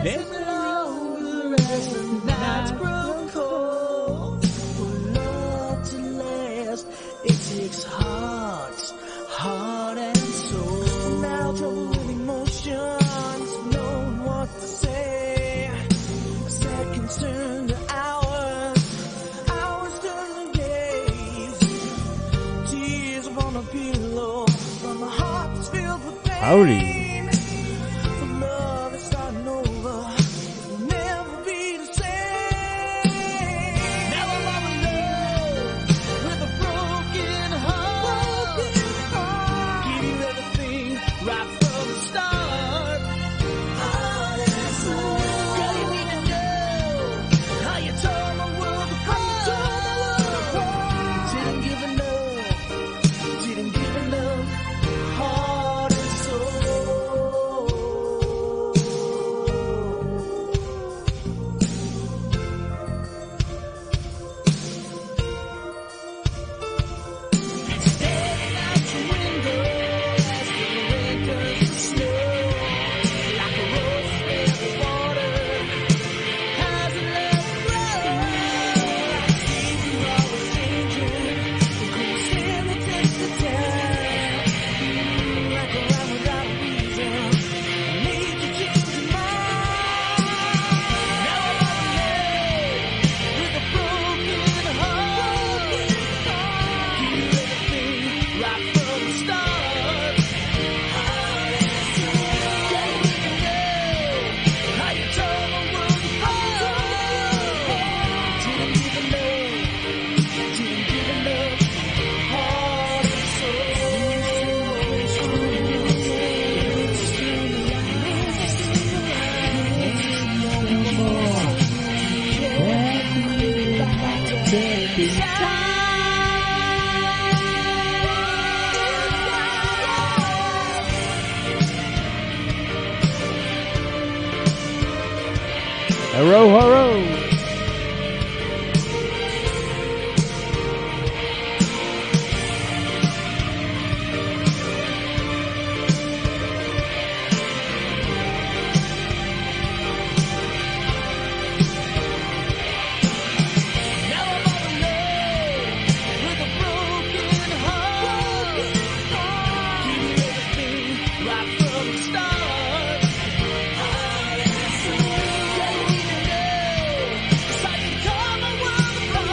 Days are longer as the nights grow cold. For love to last, it takes heart and soul. Now trouble with emotions, knowing what to say. Seconds turn to hours turn to days. Tears upon a pillow, but my heart is filled with pain. Howdy. For love is starting over, it'll never be the same. Now I'm all alone with a broken heart. Give you everything right from the start. Heart and soul. Girl, you need to know how you tore my world apart. Didn't give enough. Heart and soul. Staring out your window as the rain turns to snow, like a rose in the water, hasn't let grow. Like season always changing, the cool skin that takes the time. Like a rhyme without a reason, I made you change your mind. Now I'm all alone with a broken heart. Give you everything right from the start. Heart and soul. Girl, you need to know how you tore my world apart. Didn't give enough. Heart and Hurro, hurro. now I'm all alone with a broken heart. Give you everything right from the start. Heart and soul. Girl, you need to know just how you tore my world apart.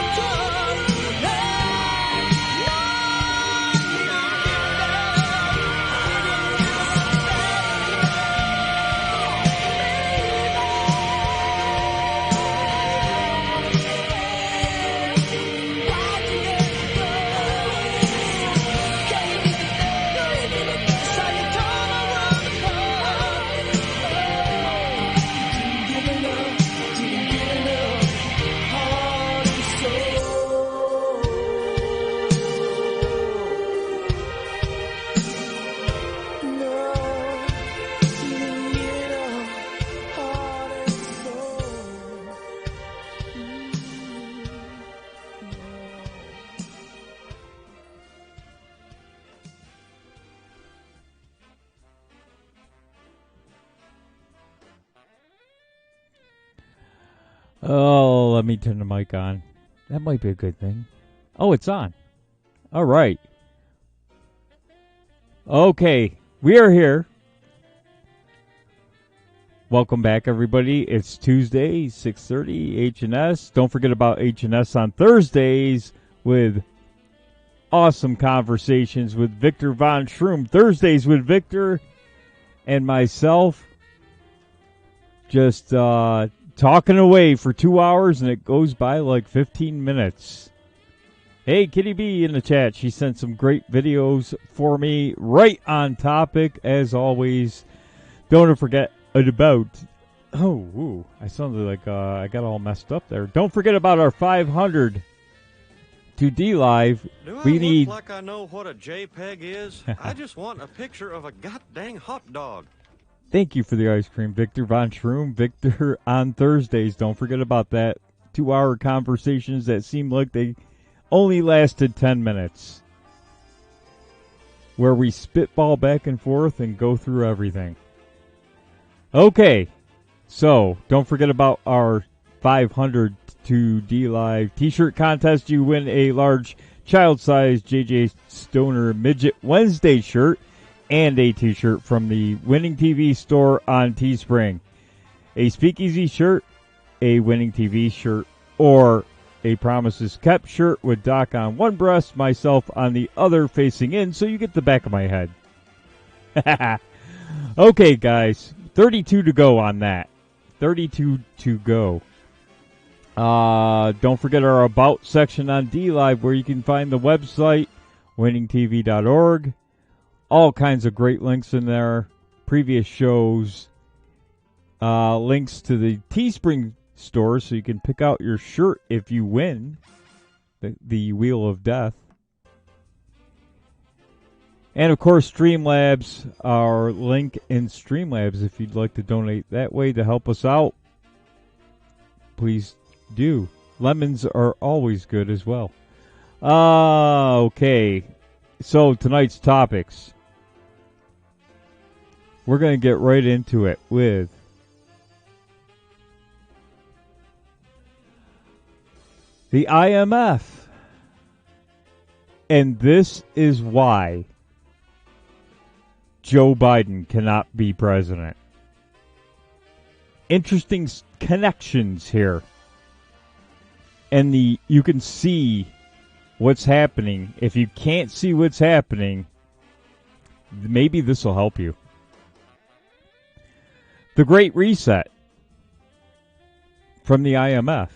Oh, let me turn the mic on. That might be a good thing. Oh, it's on. All right. Okay, we are here. Welcome back, everybody. It's Tuesday, 6:30, H&S. Don't forget about H&S on Thursdays with awesome conversations with Victor Von Schroom. Thursdays with Victor and myself. Just talking away for 2 hours, and it goes by like 15 minutes. Hey, Kitty B in the chat. She sent some great videos for me, right on topic, as always. Don't forget about... Oh, ooh, I sounded like I got all messed up there. Don't forget about our 500 to D-Live. Do We I need... look like I know what a JPEG is? I just want a picture of a goddamn hot dog. Thank you for the ice cream, Victor Von Schroom. Victor on Thursdays. Don't forget about that. 2-hour conversations that seem like they only lasted 10 minutes. Where we spitball back and forth and go through everything. Okay. So, don't forget about our 500 to D Live t-shirt contest. You win a large child-sized JJ Stoner Midget Wednesday shirt and a t-shirt from the Winning TV store on Teespring. A Speakeasy shirt, a Winning TV shirt, or a Promises Kept shirt with Doc on one breast, myself on the other facing in, so you get the back of my head. Okay, guys, 32 to go on that. 32 to go. Don't forget our About section on DLive, where you can find the website, winningtv.org. All kinds of great links in there. Previous shows. Links to the Teespring store, so you can pick out your shirt if you win the Wheel of Death. And, of course, Streamlabs, our link in Streamlabs. If you'd like to donate that way to help us out, please do. Lemons are always good as well. Okay. So, tonight's topics. We're going to get right into it with the IMF. And this is why Joe Biden cannot be president. Interesting connections here. And you can see what's happening. If you can't see what's happening, maybe this will help you. The Great Reset from the IMF.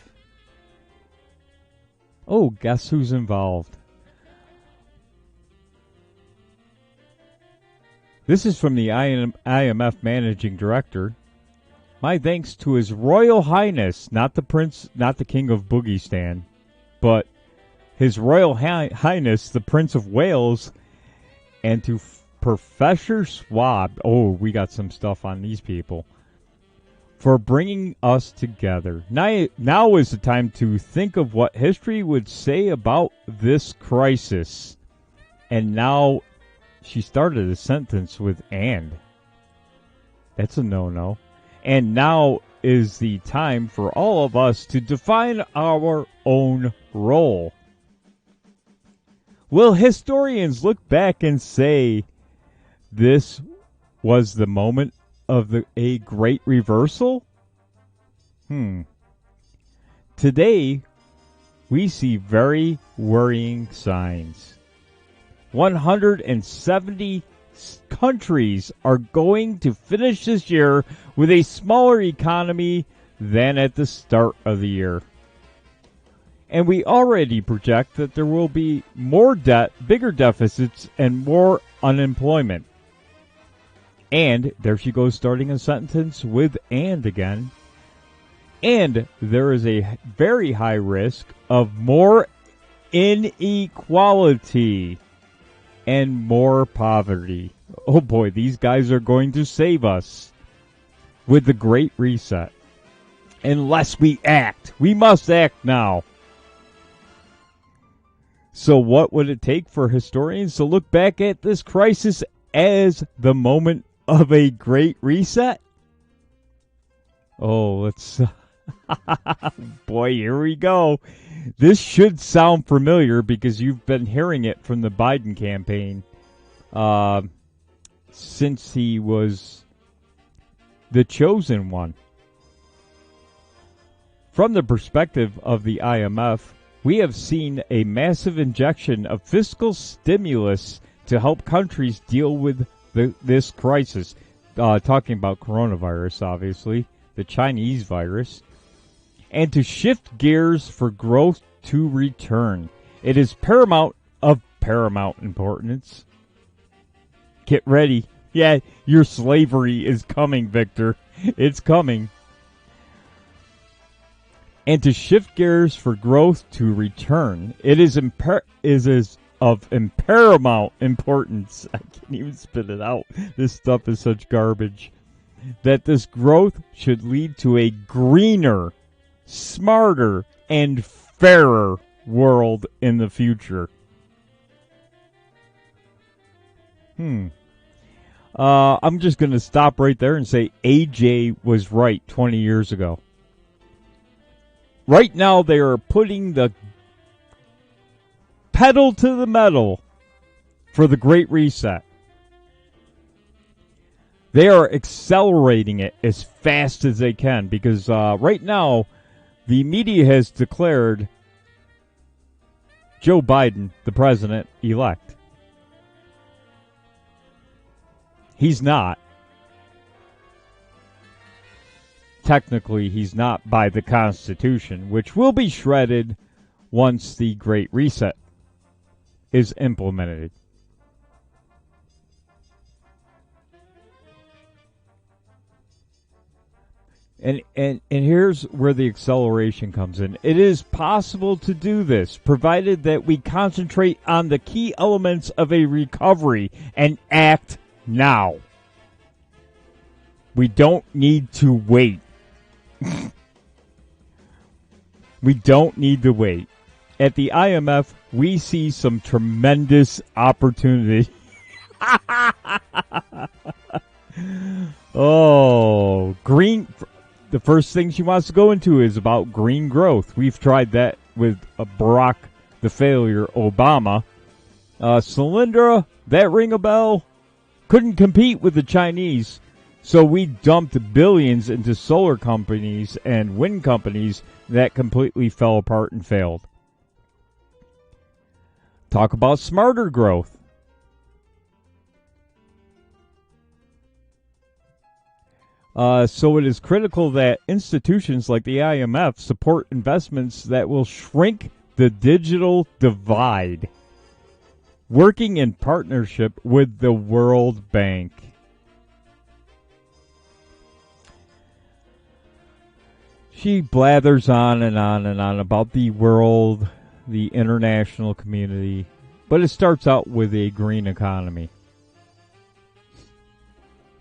Oh, guess who's involved? This is from the IMF Managing Director. My thanks to His Royal Highness, not the Prince, not the King of Boogiestan, but His Royal Highness, the Prince of Wales, and to Professor Schwab. Oh, we got some stuff on these people. For bringing us together. Now is the time to think of what history would say about this crisis. And now, she started a sentence with "and." That's a no-no. And now is the time for all of us to define our own role. Will historians look back and say this was the moment of a great reversal? Today, we see very worrying signs. 170 countries are going to finish this year with a smaller economy than at the start of the year. And we already project that there will be more debt, bigger deficits, and more unemployment. And there she goes, starting a sentence with "and" again. And there is a very high risk of more inequality and more poverty. Oh boy, these guys are going to save us with the Great Reset. Unless we act. We must act now. So what would it take for historians to look back at this crisis as the moment of a Great Reset? Oh, let's... Boy, here we go. This should sound familiar because you've been hearing it from the Biden campaign since he was the chosen one. From the perspective of the IMF, we have seen a massive injection of fiscal stimulus to help countries deal with this crisis. Talking about coronavirus, obviously, the Chinese virus. And to shift gears for growth to return. It is paramount importance. Get ready. Yeah, your slavery is coming, Victor. It's coming. And to shift gears for growth to return. It is of paramount importance. I can't even spit it out. This stuff is such garbage. That this growth should lead to a greener, smarter, and fairer world in the future. I'm just going to stop right there and say AJ was right 20 years ago. Right now, they are putting the pedal to the metal for the Great Reset. They are accelerating it as fast as they can because right now, the media has declared Joe Biden the president-elect. He's not. Technically, he's not by the Constitution, which will be shredded once the Great Reset is implemented. And here's where the acceleration comes in. It is possible to do this, provided that we concentrate on the key elements of a recovery and act now. We don't need to wait. We don't need to wait. At the IMF, we see some tremendous opportunity. Oh, green. The first thing she wants to go into is about green growth. We've tried that with Barack the failure Obama. Solyndra, that ring a bell? Couldn't compete with the Chinese, so we dumped billions into solar companies and wind companies that completely fell apart and failed. Talk about smarter growth. So it is critical that institutions like the IMF support investments that will shrink the digital divide, working in partnership with the World Bank. She blathers on and on and on about the world, the international community, but it starts out with a green economy,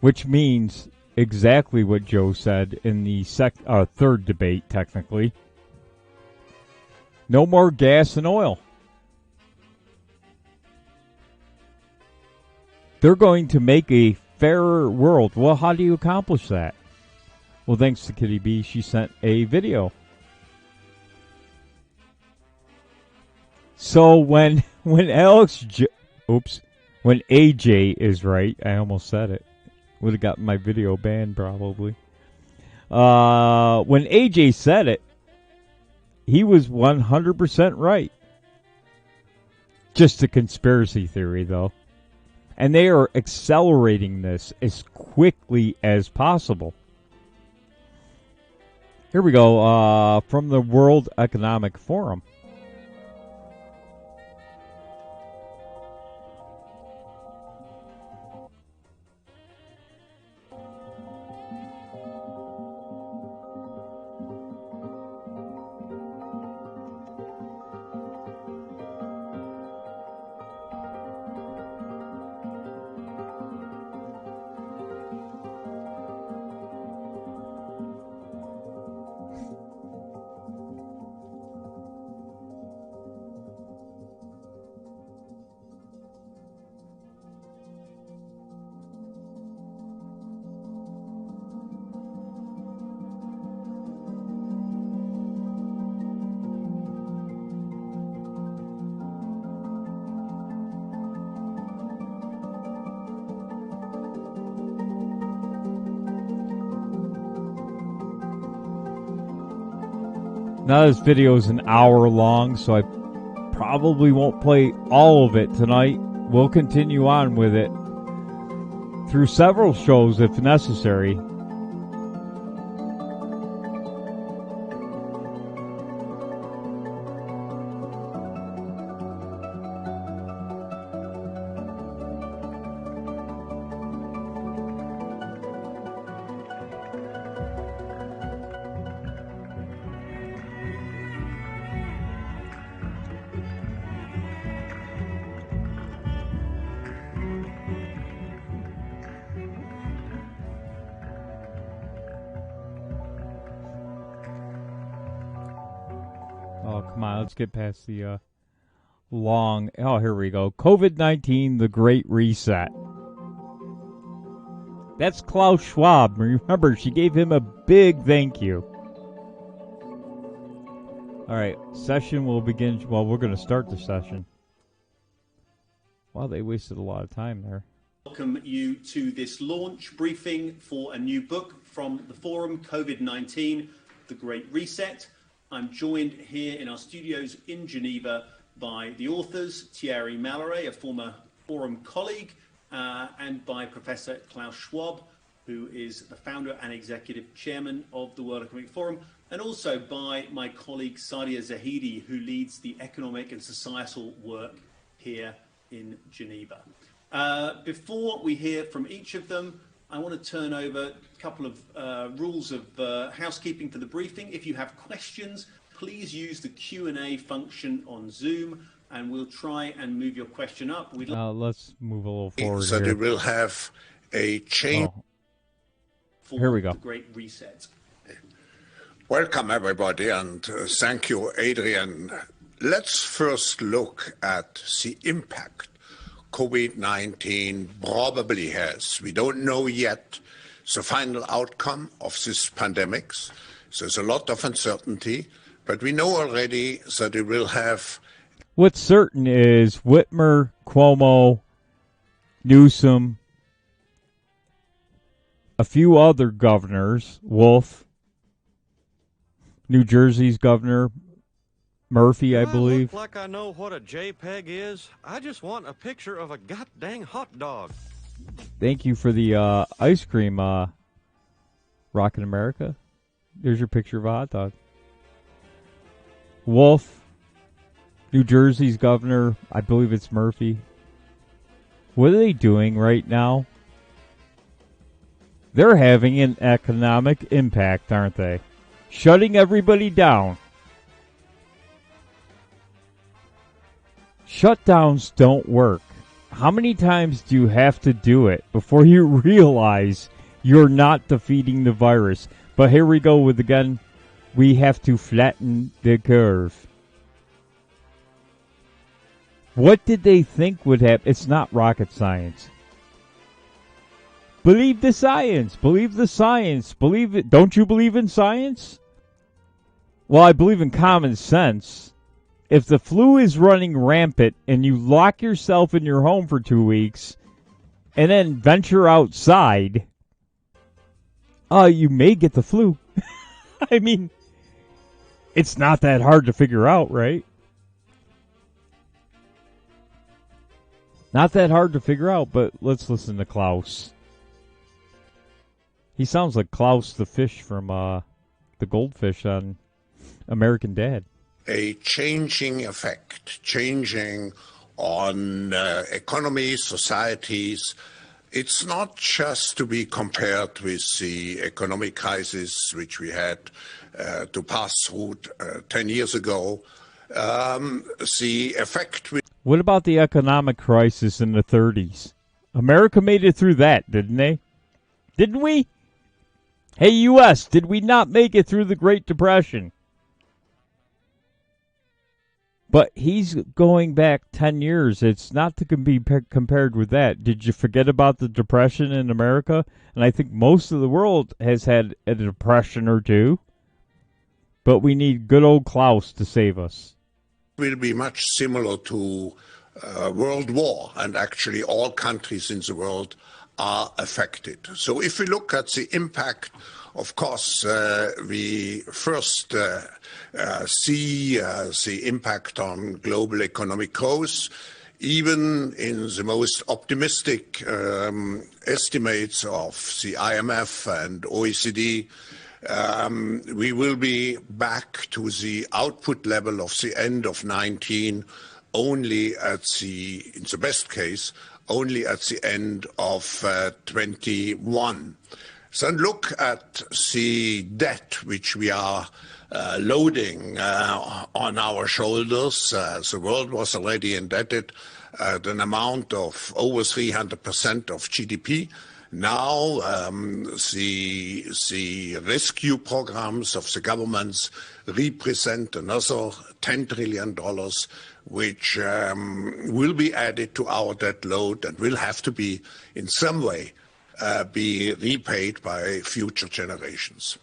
which means exactly what Joe said in the third debate, technically. No more gas and oil. They're going to make a fairer world. Well, how do you accomplish that? Well, thanks to Kitty B, she sent a video. So when AJ is right, I almost said it. Would have gotten my video banned probably. When AJ said it, he was 100% right. Just a conspiracy theory, though. And they are accelerating this as quickly as possible. Here we go, from the World Economic Forum. Now this video is an hour long, so I probably won't play all of it tonight. We'll continue on with it through several shows if necessary. Come on, let's get past the long... Oh, here we go. COVID-19, the Great Reset. That's Klaus Schwab. Remember, she gave him a big thank you. All right, session will begin. Well, we're going to start the session. Wow, they wasted a lot of time there. Welcome you to this launch briefing for a new book from the forum, COVID-19, The Great Reset. I'm joined here in our studios in Geneva by the authors, Thierry Malloret, a former forum colleague, and by Professor Klaus Schwab, who is the founder and executive chairman of the World Economic Forum, and also by my colleague Sadia Zahidi, who leads the economic and societal work here in Geneva. Before we hear from each of them, I want to turn over a couple of rules of housekeeping for the briefing. If you have questions, please use the Q&A function on Zoom, and we'll try and move your question up. Let's move a little forward so here. they will have a change. Oh. Here we go. The Great Reset. Welcome, everybody, and thank you, Adrian. Let's first look at the impact COVID-19 probably has. We don't know yet the final outcome of this pandemic. There's a lot of uncertainty, but we know already that it will have. What's certain is Whitmer, Cuomo, Newsom, a few other governors, Wolf, New Jersey's governor, Murphy, I believe. Look like I know what a JPEG is. I just want a picture of a goddamn hot dog. Thank you for the ice cream, Rockin' America. There's your picture of a hot dog. Wolf, New Jersey's governor, I believe it's Murphy. What are they doing right now? They're having an economic impact, aren't they? Shutting everybody down. Shutdowns don't work. How many times do you have to do it before you realize you're not defeating the virus? But here we go with again, we have to flatten the curve. What did they think would happen? It's not rocket science. Believe the science. Believe the science. Believe it. Don't you believe in science? Well, I believe in common sense. If the flu is running rampant and you lock yourself in your home for 2 weeks and then venture outside, you may get the flu. I mean, it's not that hard to figure out, right? Not that hard to figure out, but let's listen to Klaus. He sounds like Klaus the fish from the goldfish on American Dad. A changing effect, changing on economies, societies. It's not just to be compared with the economic crisis which we had to pass through 10 years ago. The effect. What about the economic crisis in the 30s? America made it through that, didn't they? Didn't we? Hey, U.S., did we not make it through the Great Depression? But he's going back 10 years. It's not to be compared with that. Did you forget about the Depression in America? And I think most of the world has had a depression or two. But we need good old Klaus to save us. Will be much similar to World War, and actually all countries in the world are affected. So if we look at the impact, of course, we first see the impact on global economic growth. Even in the most optimistic estimates of the IMF and OECD, we will be back to the output level of the end of 19 only at the, in the best case, only at the end of 21. So look at the debt which we are loading on our shoulders. The world was already indebted at an amount of over 300% of GDP. Now the rescue programs of the governments represent another $10 trillion, which will be added to our debt load and will have to be in some way be repaid by future generations.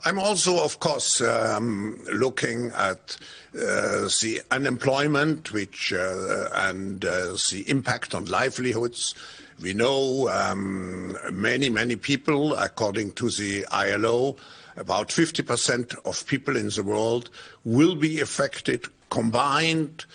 I'm also, of course, looking at the unemployment, which and the impact on livelihoods. We know many people, according to the ILO, about 50% of people in the world will be affected, combined,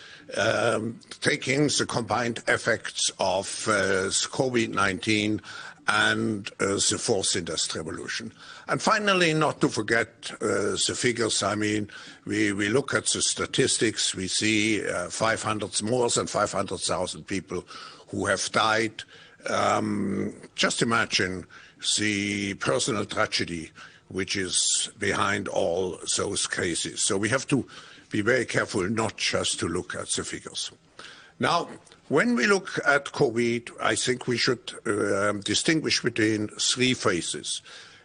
taking the combined effects of COVID-19 and the fourth industrial revolution. And finally, not to forget the figures. I mean, we look at the statistics. We see more than 500,000 people who have died. Just imagine the personal tragedy which is behind all those cases. So we have to be very careful not just to look at the figures. Now, when we look at COVID, I think we should distinguish between three phases.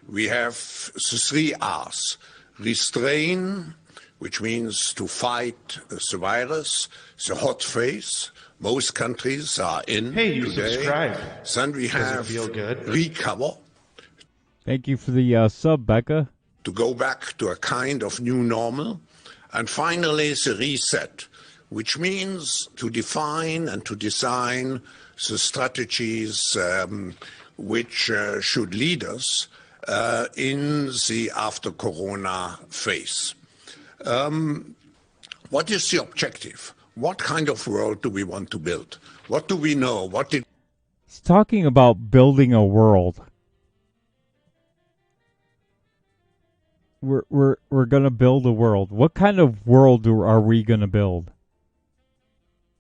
We have the three R's: restrain, which means to fight the virus, the hot phase. Most countries are in Hey, you today. subscribe. Then we have feel good? recover, Thank you for the sub, Becca. to go back to a kind of new normal. And finally, the reset, which means to define and to design the strategies which should lead us in the after-Corona phase. What is the objective? What kind of world do we want to build? What do we know? He's talking about building a world. We're going to build a world. What kind of world are we going to build?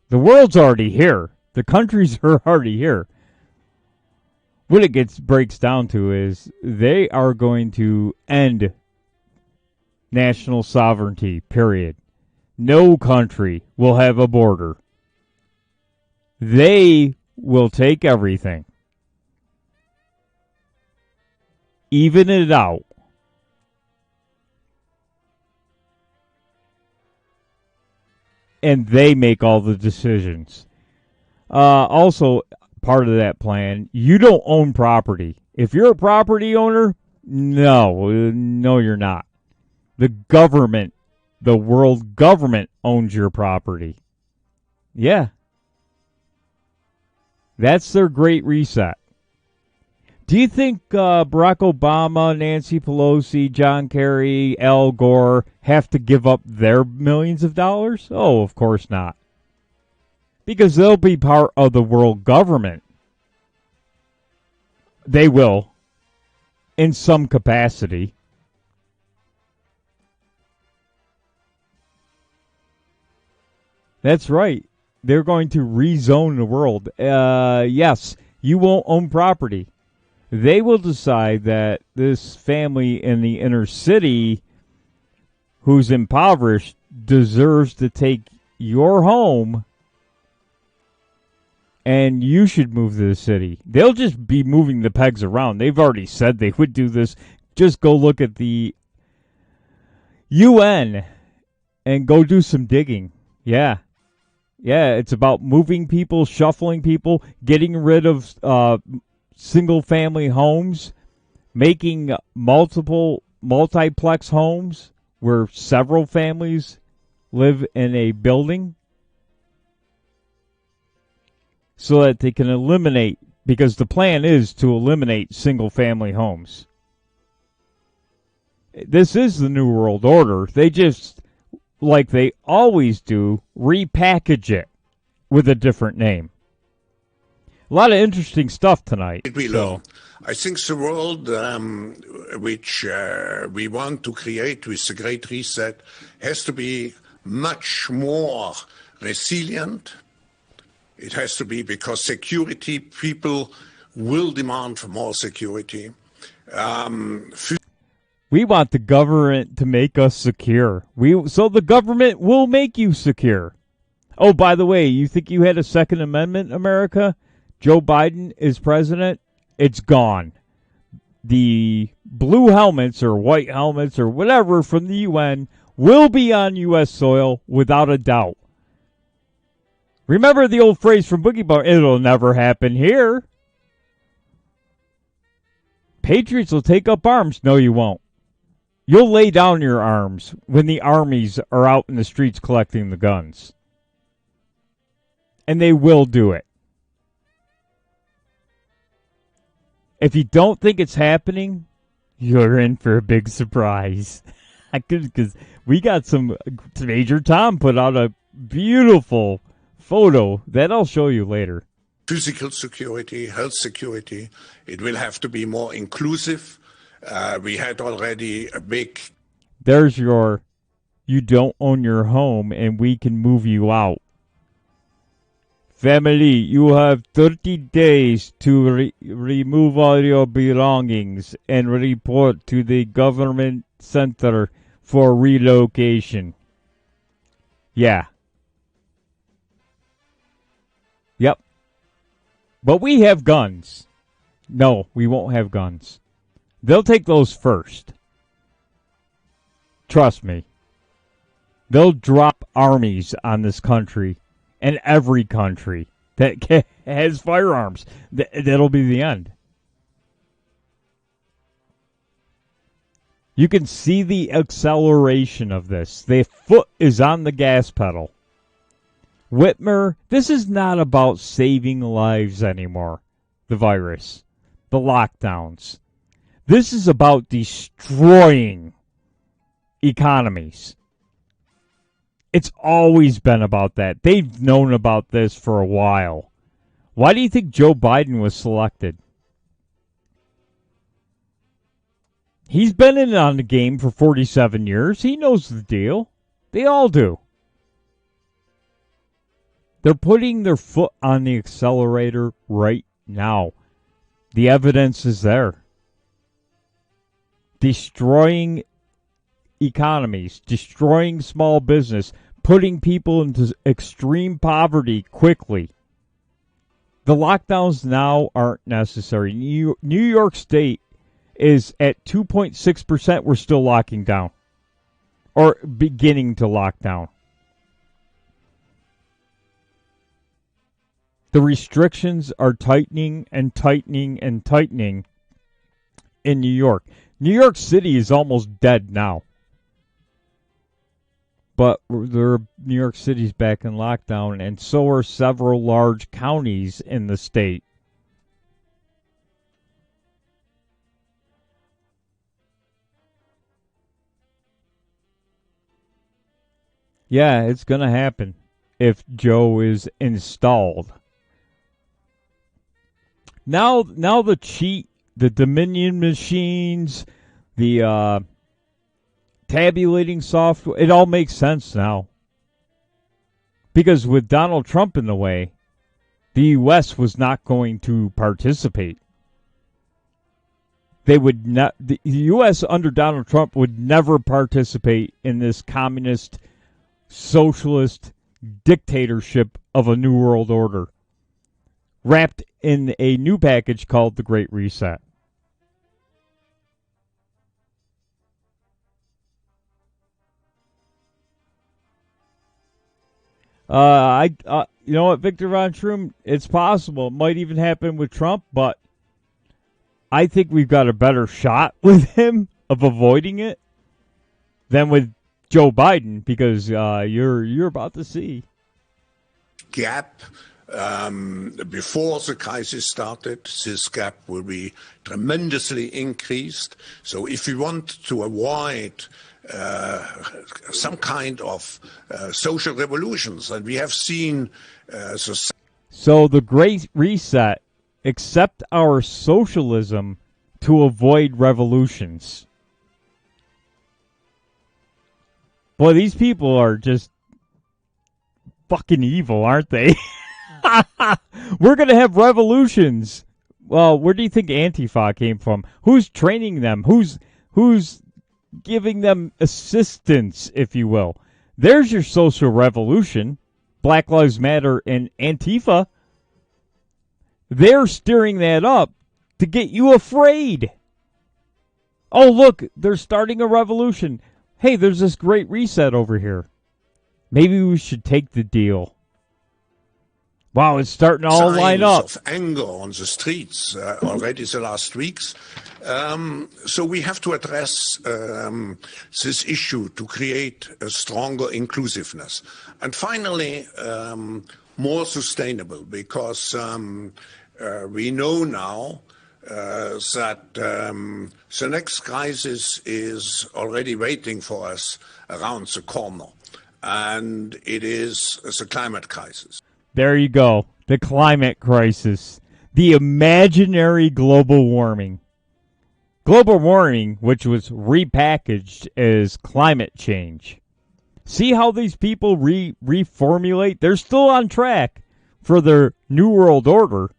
The world's already here. The countries are already here. What it breaks down to is they are going to end national sovereignty, period. No country will have a border. They will take everything, even it out. And they make all the decisions. Also, part of that plan, you don't own property. If you're a property owner, no, you're not. The government, the world government owns your property. Yeah. That's their great reset. Do you think Barack Obama, Nancy Pelosi, John Kerry, Al Gore have to give up their millions of dollars? Oh, of course not. Because they'll be part of the world government. They will, in some capacity. That's right. They're going to rezone the world. Yes, you won't own property. They will decide that this family in the inner city who's impoverished deserves to take your home and you should move to the city. They'll just be moving the pegs around. They've already said they would do this. Just go look at the UN and go do some digging. Yeah. Yeah, it's about moving people, shuffling people, getting rid of single-family homes, making multiplex homes where several families live in a building so that they can eliminate, because the plan is to eliminate single-family homes. This is the New World Order. They just, like they always do, repackage it with a different name. A lot of interesting stuff tonight. We learn. I think the world which we want to create with the Great Reset has to be much more resilient. It has to be because security, people will demand for more security. We want the government to make us secure. So the government will make you secure. Oh, by the way, you think you had a Second Amendment, America? Joe Biden is president. It's gone. The blue helmets or white helmets or whatever from the UN will be on U.S. soil without a doubt. Remember the old phrase from Boogie Bar, it'll never happen here. Patriots will take up arms. No, you won't. You'll lay down your arms when the armies are out in the streets collecting the guns. And they will do it. If you don't think it's happening, you're in for a big surprise. Because we got some. Major Tom put out a beautiful photo that I'll show you later. Physical security, health security. It will have to be more inclusive. We had already a big. There's your. You don't own your home, and we can move you out. Family, you have 30 days to remove all your belongings and report to the government center for relocation. Yeah. Yep. But we have guns. No, we won't have guns. They'll take those first. Trust me. They'll drop armies on this country. And every country that has firearms. That'll be the end. You can see the acceleration of this. The foot is on the gas pedal. Whitmer, this is not about saving lives anymore. The virus. The lockdowns. This is about destroying economies. It's always been about that. They've known about this for a while. Why do you think Joe Biden was selected? He's been in on the game for 47 years. He knows the deal. They all do. They're putting their foot on the accelerator right now. The evidence is there. Destroying economies, destroying small business, putting people into extreme poverty quickly. The lockdowns now aren't necessary. New York State is at 2.6%. We're still locking down or beginning to lock down. The restrictions are tightening and tightening and tightening in New York. New York City is almost dead now. But New York City's back in lockdown, and so are several large counties in the state. Yeah, it's going to happen if Joe is installed. Now the cheat, the Dominion machines, the tabulating software, it all makes sense now. Because with Donald Trump in the way, the U.S. was not going to participate. They would not. The U.S. under Donald Trump would never participate in this communist, socialist dictatorship of a new world order, wrapped in a new package called the Great Reset. You know what, Victor Von Schroom, it's possible. It might even happen with Trump, but I think we've got a better shot with him of avoiding it than with Joe Biden, because you're about to see. Gap before the crisis started, this gap will be tremendously increased. So if we want to avoid some kind of social revolutions, and we have seen So the Great Reset, accept our socialism to avoid revolutions. Boy, these people are just fucking evil, aren't they? We're going to have revolutions. Well, where do you think Antifa came from? Who's training them? Who's giving them assistance, if you will? There's your social revolution. Black Lives Matter and Antifa. They're steering that up to get you afraid. Oh, look, they're starting a revolution. Hey, there's this Great Reset over here. Maybe we should take the deal. Wow, it's starting to all line up. Signs of anger on the streets already the last weeks. So we have to address this issue to create a stronger inclusiveness. And finally, more sustainable, because we know now that the next crisis is already waiting for us around the corner, and it is the climate crisis. There you go. The climate crisis. The imaginary global warming. Global warming, which was repackaged as climate change. See how these people reformulate? They're still on track for their New World Order.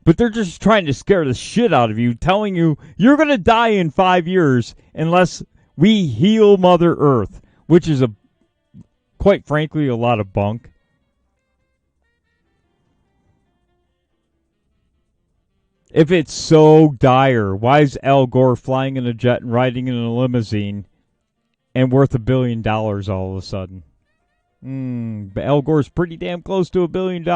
But they're just trying to scare the shit out of you, telling you you're going to die in 5 years unless we heal Mother Earth, which is, quite frankly, a lot of bunk. If it's so dire, why is Al Gore flying in a jet and riding in a limousine and worth $1 billion all of a sudden? But Al Gore's pretty damn close to $1 billion.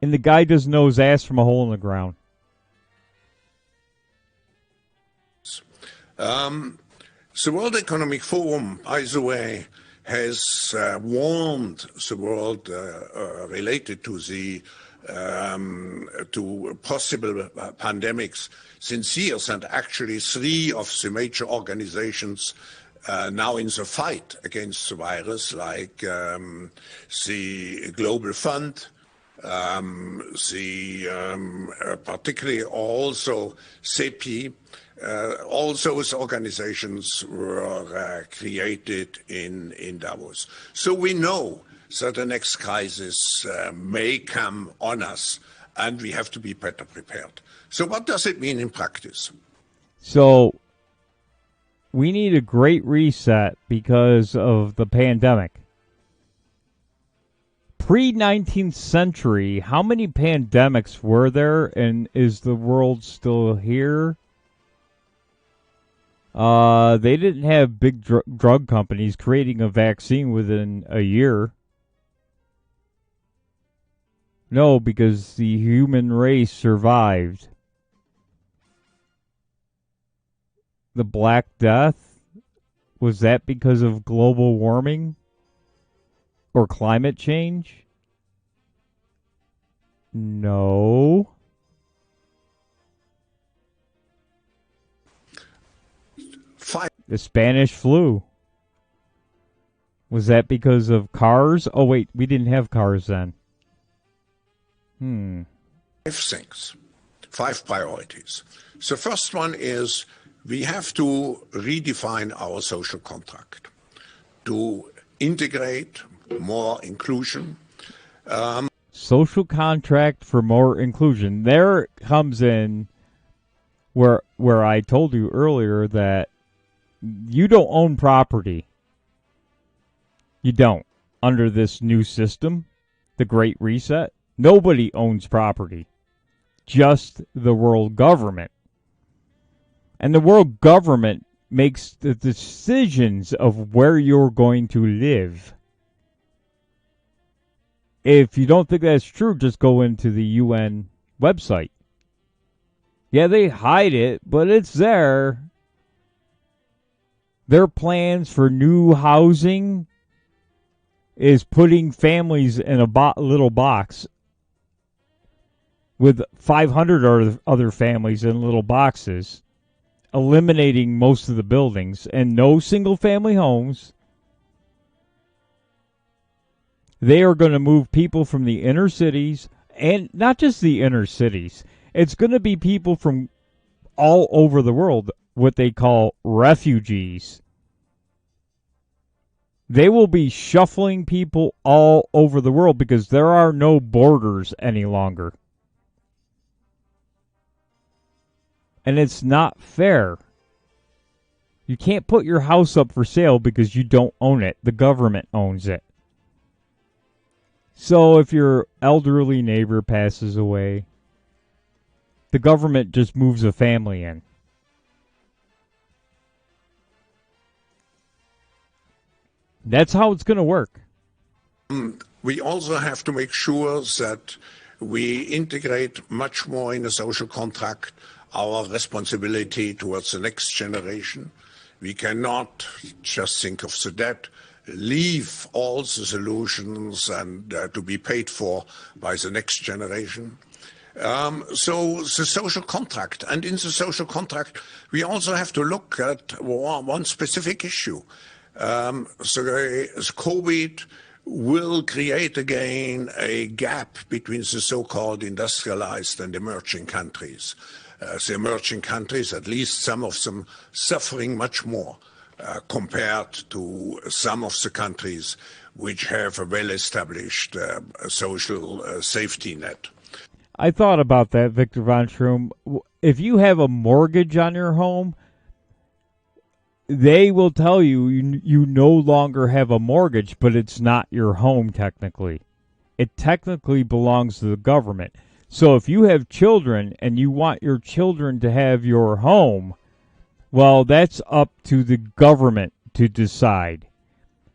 And the guy doesn't know his ass from a hole in the ground. The World Economic Forum, by the way, has warned the world related to the to possible pandemics since years, and actually 3 of the major organizations now in the fight against the virus, like the Global Fund, particularly also CEPI, all those organizations were created in Davos. So we know that the next crisis may come on us, and we have to be better prepared. So what does it mean in practice? So we need a great reset because of the pandemic. Pre-19th century, how many pandemics were there, and is the world still here? They didn't have big drug companies creating a vaccine within a year. No, because the human race survived. The Black Death? Was that because of global warming? Or climate change? No. The Spanish flu. Was that because of cars? Oh, wait, we didn't have cars then. 5 things, 5 priorities. The first one is we have to redefine our social contract to integrate more inclusion. Social contract for more inclusion. There comes in where I told you earlier that you don't own property. You don't. Under this new system, the Great Reset, nobody owns property. Just the world government. And the world government makes the decisions of where you're going to live. If you don't think that's true, just go into the UN website. Yeah, they hide it, but it's there. Their plans for new housing is putting families in a little box with 500 other families in little boxes, eliminating most of the buildings, and no single-family homes. They are going to move people from the inner cities, and not just the inner cities. It's going to be people from all over the world, what they call refugees. They will be shuffling people all over the world because there are no borders any longer. And it's not fair. You can't put your house up for sale because you don't own it. The government owns it. So if your elderly neighbor passes away, the government just moves a family in. That's how it's going to work. we also have to make sure that we integrate much more in a social contract our responsibility towards the next generation. We cannot just think of the debt, leave all the solutions and to be paid for by the next generation. So the social contract, and in the social contract, we also have to look at one specific issue. So COVID will create again a gap between the so-called industrialized and emerging countries. The emerging countries, at least some of them, suffering much more compared to some of the countries which have a well-established social safety net. I thought about that, Victor von Schroom. If you have a mortgage on your home, they will tell you you no longer have a mortgage, but it's not your home technically. It technically belongs to the government. So if you have children and you want your children to have your home, well, that's up to the government to decide.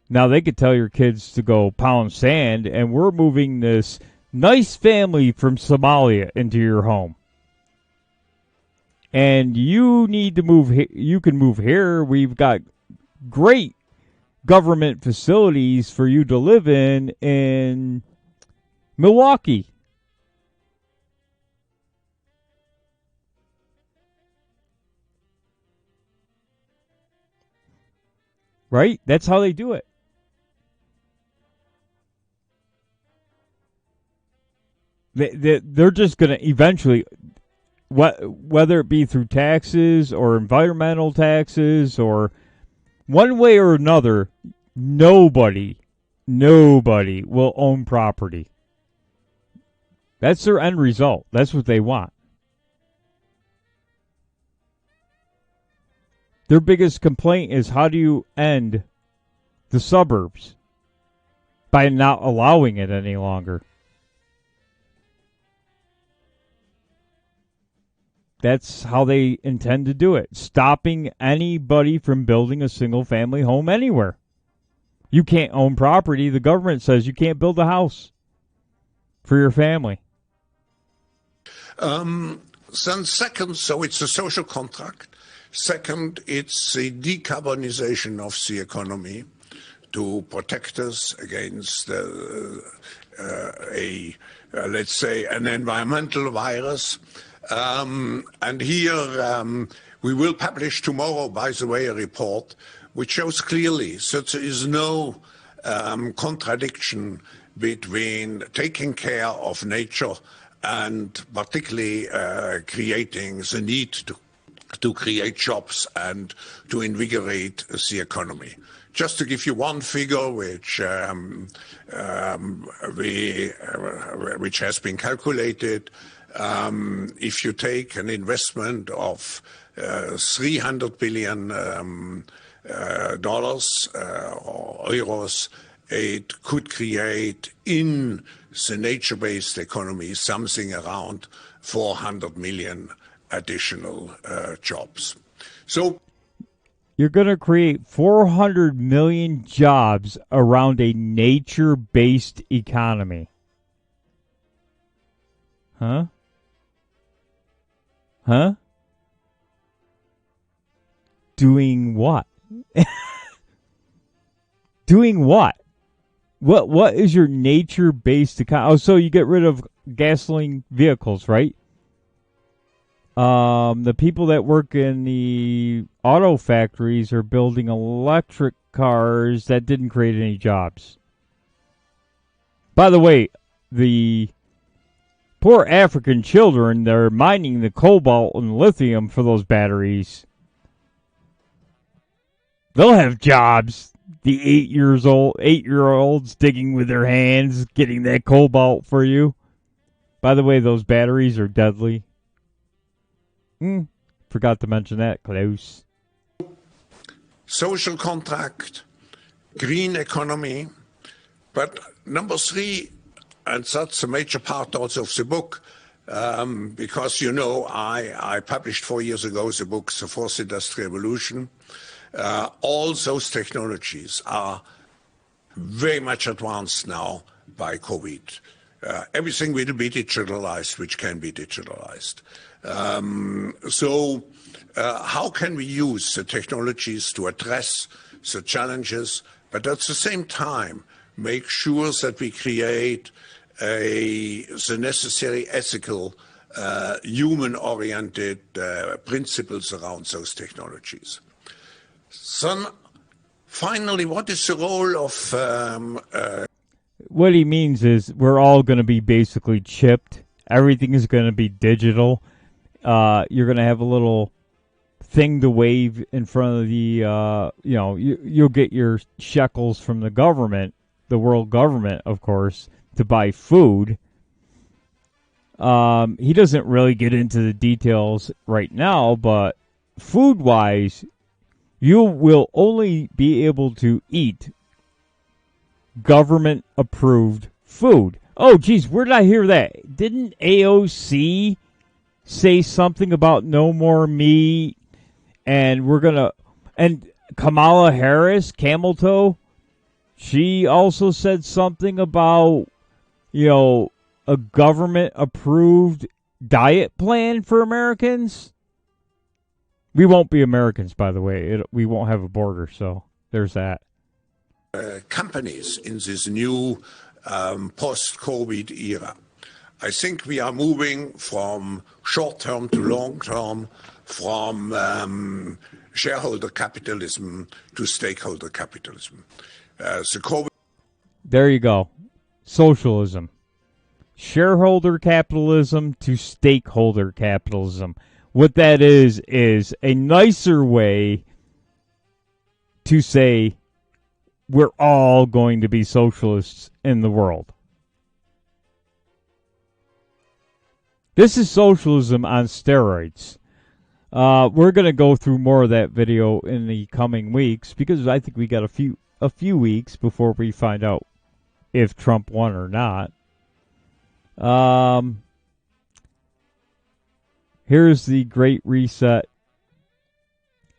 Now, they could tell your kids to go pound sand, and we're moving this nice family from Somalia into your home. And you need to move. You can move here. We've got great government facilities for you to live in Milwaukee. Right? That's how they do it. They're just going to eventually, whether it be through taxes or environmental taxes or one way or another, nobody will own property. That's their end result. That's what they want. Their biggest complaint is, how do you end the suburbs? By not allowing it any longer. That's how they intend to do it. Stopping anybody from building a single-family home anywhere. You can't own property. The government says you can't build a house for your family. Then second, so it's a social contract. Second, it's the decarbonization of the economy to protect us against let's say, an environmental virus. And here we will publish tomorrow, by the way, a report which shows clearly that there is no contradiction between taking care of nature and particularly creating the need to create jobs and to invigorate the economy. Just to give you one figure which has been calculated, if you take an investment of $300 billion or euros, it could create in the nature-based economy something around 400 million additional jobs. So you're going to create 400 million jobs around a nature-based economy. Huh? Huh? Doing what? Doing what? What is your nature-based economy? Oh, so you get rid of gasoline vehicles, right? The people that work in the auto factories are building electric cars that didn't create any jobs. By the way, the poor African children, they're mining the cobalt and lithium for those batteries. They'll have jobs. The 8-year-olds digging with their hands, getting that cobalt for you. By the way, those batteries are deadly. Forgot to mention that, Klaus. Social contract, green economy, but number 3, and that's a major part also of the book, because, you know, I published 4 years ago the book, The Fourth Industrial Revolution. All those technologies are very much advanced now, by COVID. Everything will be digitalized, which can be digitalized. So how can we use the technologies to address the challenges, but at the same time make sure that we create the necessary ethical, human-oriented principles around those technologies. Then, finally, what is the role of... What he means is we're all going to be basically chipped. Everything is going to be digital. You're going to have a little thing to wave in front of the, you'll get your shekels from the government, the world government, of course, to buy food. He doesn't really get into the details right now, but food-wise, you will only be able to eat government-approved food. Oh, geez, where did I hear that? Didn't AOC say something about no more meat? And and Kamala Harris, Camel Toe, she also said something about, a government-approved diet plan for Americans. We won't be Americans, by the way. We won't have a border, so there's that. Companies in this new post-COVID era. I think we are moving from short-term to long-term, from shareholder capitalism to stakeholder capitalism. There you go. Socialism. Shareholder capitalism to stakeholder capitalism. What that is a nicer way to say we're all going to be socialists in the world. This is socialism on steroids. We're going to go through more of that video in the coming weeks because I think we got a few weeks before we find out if Trump won or not. Here's the Great Reset.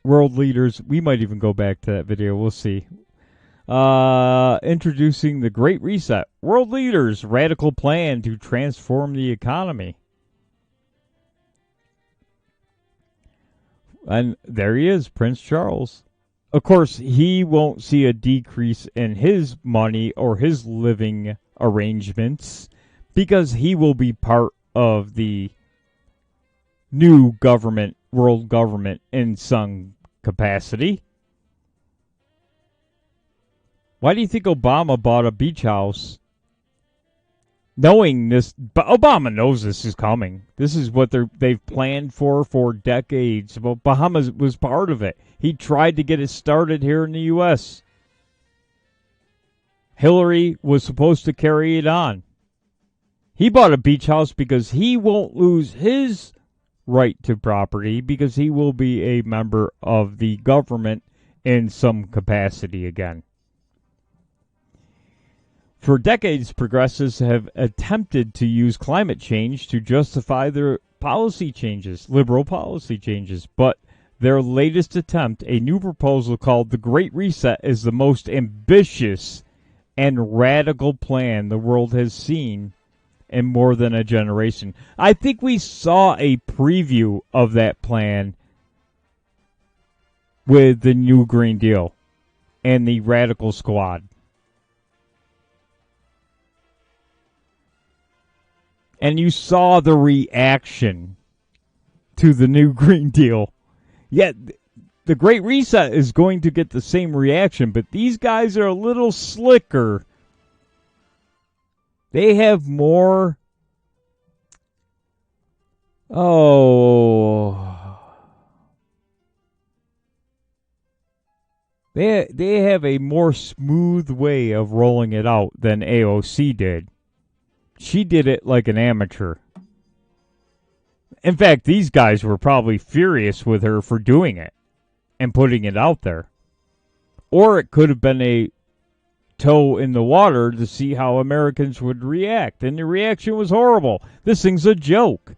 World leaders. We might even go back to that video. We'll see. Introducing the Great Reset. World leaders' radical plan to transform the economy. And there he is, Prince Charles. Of course, he won't see a decrease in his money or his living arrangements because he will be part of the new government, world government, in some capacity. Why do you think Obama bought a beach house? Knowing this, Obama knows this is coming. This is what they've planned for decades. But Bahamas was part of it. He tried to get it started here in the U.S. Hillary was supposed to carry it on. He bought a beach house because he won't lose his right to property because he will be a member of the government in some capacity again. For decades, progressives have attempted to use climate change to justify their policy changes, liberal policy changes, but their latest attempt, a new proposal called the Great Reset, is the most ambitious and radical plan the world has seen in more than a generation. I think we saw a preview of that plan with the new Green Deal and the Radical Squad. And you saw the reaction to the new Green Deal. Yet, the Great Reset is going to get the same reaction, but these guys are a little slicker. They have more... They have a more smooth way of rolling it out than AOC did. She did it like an amateur. In fact, these guys were probably furious with her for doing it and putting it out there. Or it could have been a toe in the water to see how Americans would react. And the reaction was horrible. This thing's a joke.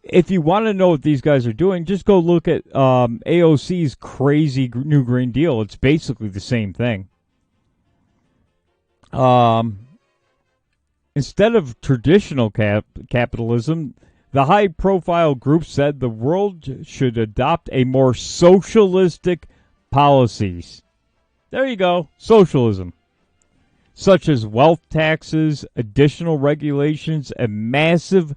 If you want to know what these guys are doing, just go look at AOC's crazy new Green Deal. It's basically the same thing. Instead of traditional capitalism, the high-profile group said the world should adopt a more socialistic policies. There you go, socialism. Such as wealth taxes, additional regulations, and massive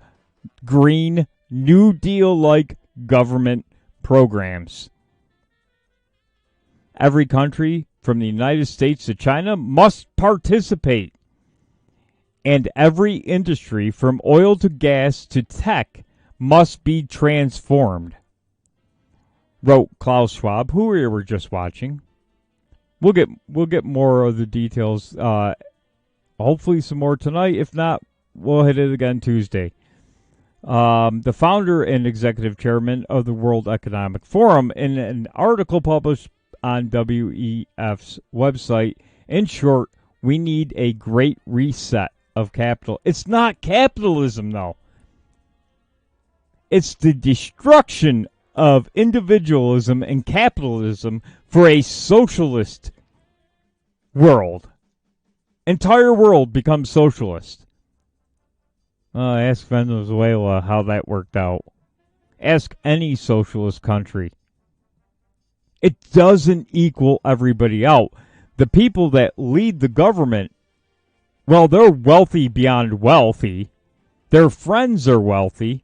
green New Deal-like government programs. Every country, from the United States to China, must participate. And every industry, from oil to gas to tech, must be transformed, wrote Klaus Schwab, who we were just watching. We'll get more of the details, hopefully some more tonight. If not, we'll hit it again Tuesday. The founder and executive chairman of the World Economic Forum, in an article published on WEF's website, in short, we need a great reset of capital. It's not capitalism, though. It's the destruction of individualism and capitalism for a socialist world. Entire world becomes socialist. Ask Venezuela how that worked out. Ask any socialist country. It doesn't equal everybody out. The people that lead the government, well, they're wealthy beyond wealthy. Their friends are wealthy.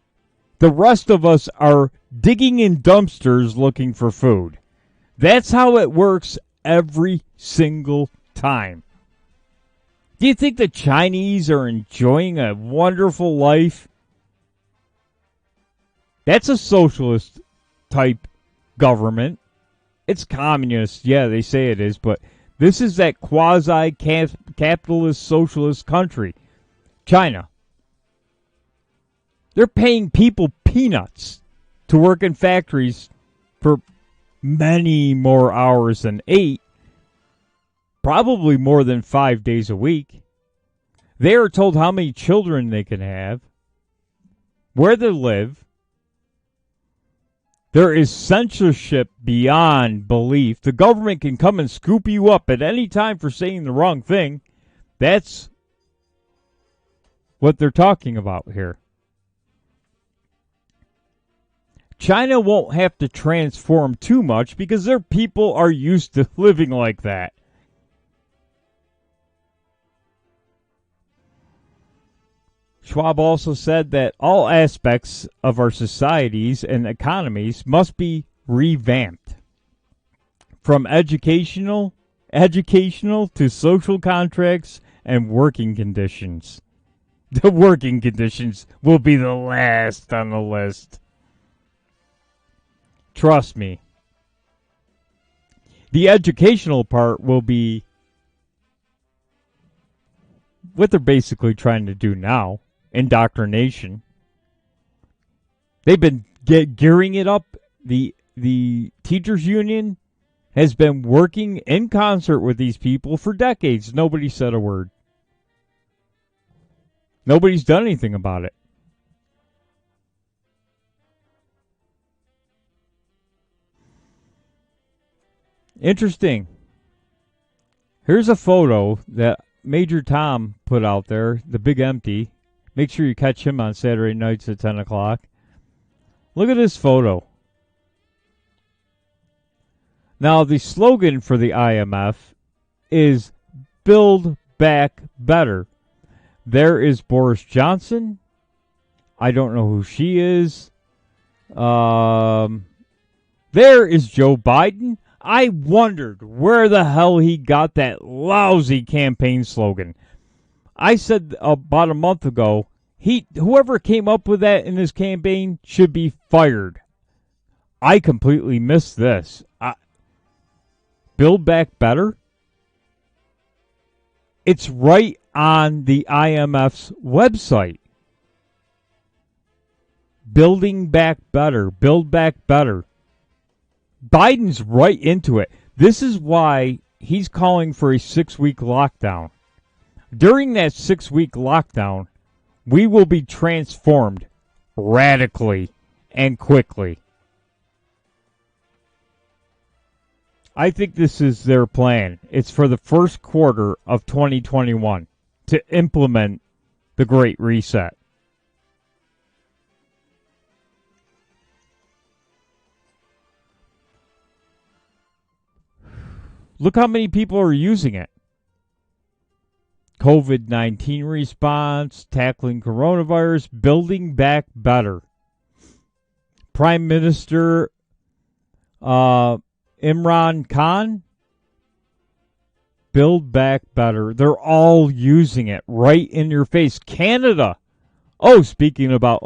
The rest of us are digging in dumpsters looking for food. That's how it works every single time. Do you think the Chinese are enjoying a wonderful life? That's a socialist type government. It's communist. Yeah, they say it is, but this is that quasi-capitalist socialist country. China. They're paying people peanuts to work in factories for many more hours than 8. Probably more than 5 days a week. They are told how many children they can have, where they live. There is censorship beyond belief. The government can come and scoop you up at any time for saying the wrong thing. That's what they're talking about here. China won't have to transform too much because their people are used to living like that. Schwab also said that all aspects of our societies and economies must be revamped. From educational to social contracts and working conditions. The working conditions will be the last on the list. Trust me. The educational part will be what they're basically trying to do now. Indoctrination. They've been gearing it up. The teachers union has been working in concert with these people for decades. Nobody said a word. Nobody's done anything about it. Interesting. Here's a photo that Major Tom put out there, the Big Empty. Make sure you catch him on Saturday nights at 10 o'clock. Look at this photo. Now, the slogan for the IMF is Build Back Better. There is Boris Johnson. I don't know who she is. There is Joe Biden. I wondered where the hell he got that lousy campaign slogan. I said about a month ago, whoever came up with that in his campaign should be fired. I completely missed this. Build Back Better? It's right on the IMF's website. Building Back Better. Build Back Better. Biden's right into it. This is why he's calling for a 6-week lockdown. During that 6-week lockdown, we will be transformed radically and quickly. I think this is their plan. It's for the first quarter of 2021 to implement the Great Reset. Look how many people are using it. COVID-19 response, tackling coronavirus, building back better. Prime Minister Imran Khan, build back better. They're all using it right in your face. Canada. Oh, speaking about,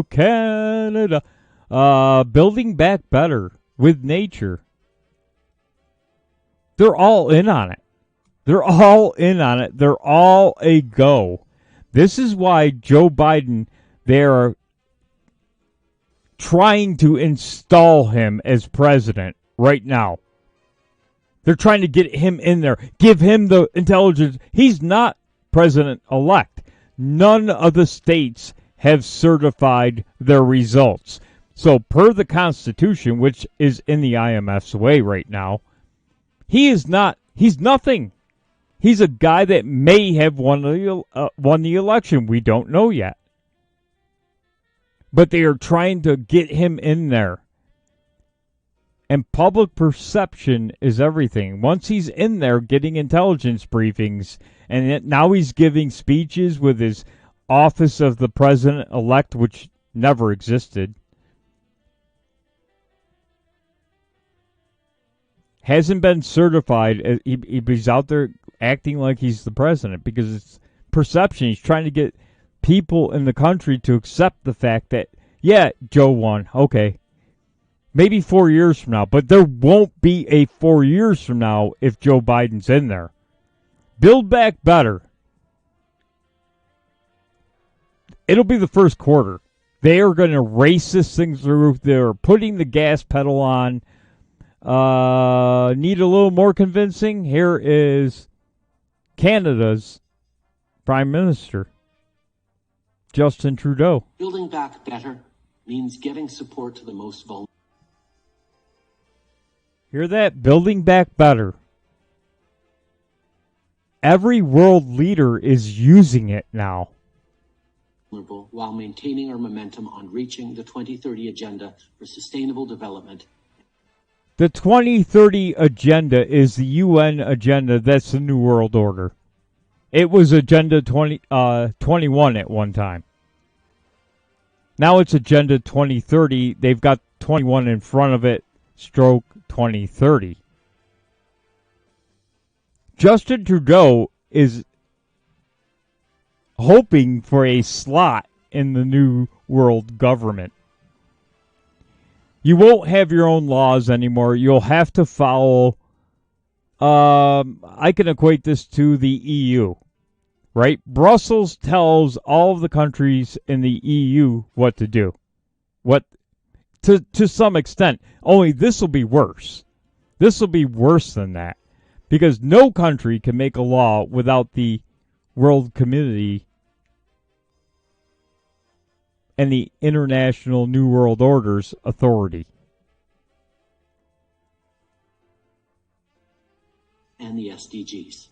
Canada. Building back better with nature. They're all in on it. They're all in on it. They're all a go. This is why Joe Biden, they're trying to install him as president right now. They're trying to get him in there, give him the intelligence. He's not president-elect. None of the states have certified their results. So per the Constitution, which is in the IMF's way right now, he's nothing. He's a guy that may have won the election. We don't know yet. But they are trying to get him in there. And public perception is everything. Once he's in there getting intelligence briefings, and now he's giving speeches with his office of the president-elect, which never existed. Hasn't been certified. He's out there acting like he's the president because it's perception. He's trying to get people in the country to accept the fact that, yeah, Joe won. Okay. Maybe 4 years from now, but there won't be a 4 years from now if Joe Biden's in there. Build back better. It'll be the first quarter. They are going to race this thing through. They're putting the gas pedal on. Need a little more convincing? Here is Canada's Prime Minister, Justin Trudeau. Building back better means getting support to the most vulnerable. Hear that? Building back better. Every world leader is using it now. While maintaining our momentum on reaching the 2030 Agenda for Sustainable Development. The 2030 Agenda is the UN agenda. That's the New World Order. It was Agenda 21 at one time. Now it's Agenda 2030. They've got 21 in front of it, stroke 2030. Justin Trudeau is hoping for a slot in the New World Government. You won't have your own laws anymore. You'll have to follow, I can equate this to the EU, right? Brussels tells all of the countries in the EU what to do. To some extent. Only this will be worse. This will be worse than that. Because no country can make a law without the world community and the International New World Order's authority. And the SDGs.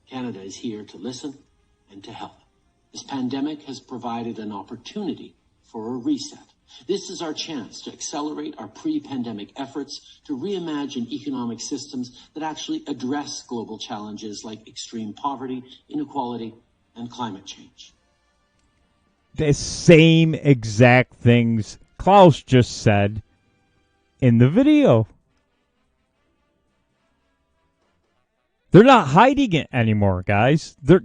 Canada is here to listen and to help. This pandemic has provided an opportunity for a reset. This is our chance to accelerate our pre-pandemic efforts to reimagine economic systems that actually address global challenges like extreme poverty, inequality, and climate change. The same exact things Klaus just said in the video. They're not hiding it anymore, guys. They're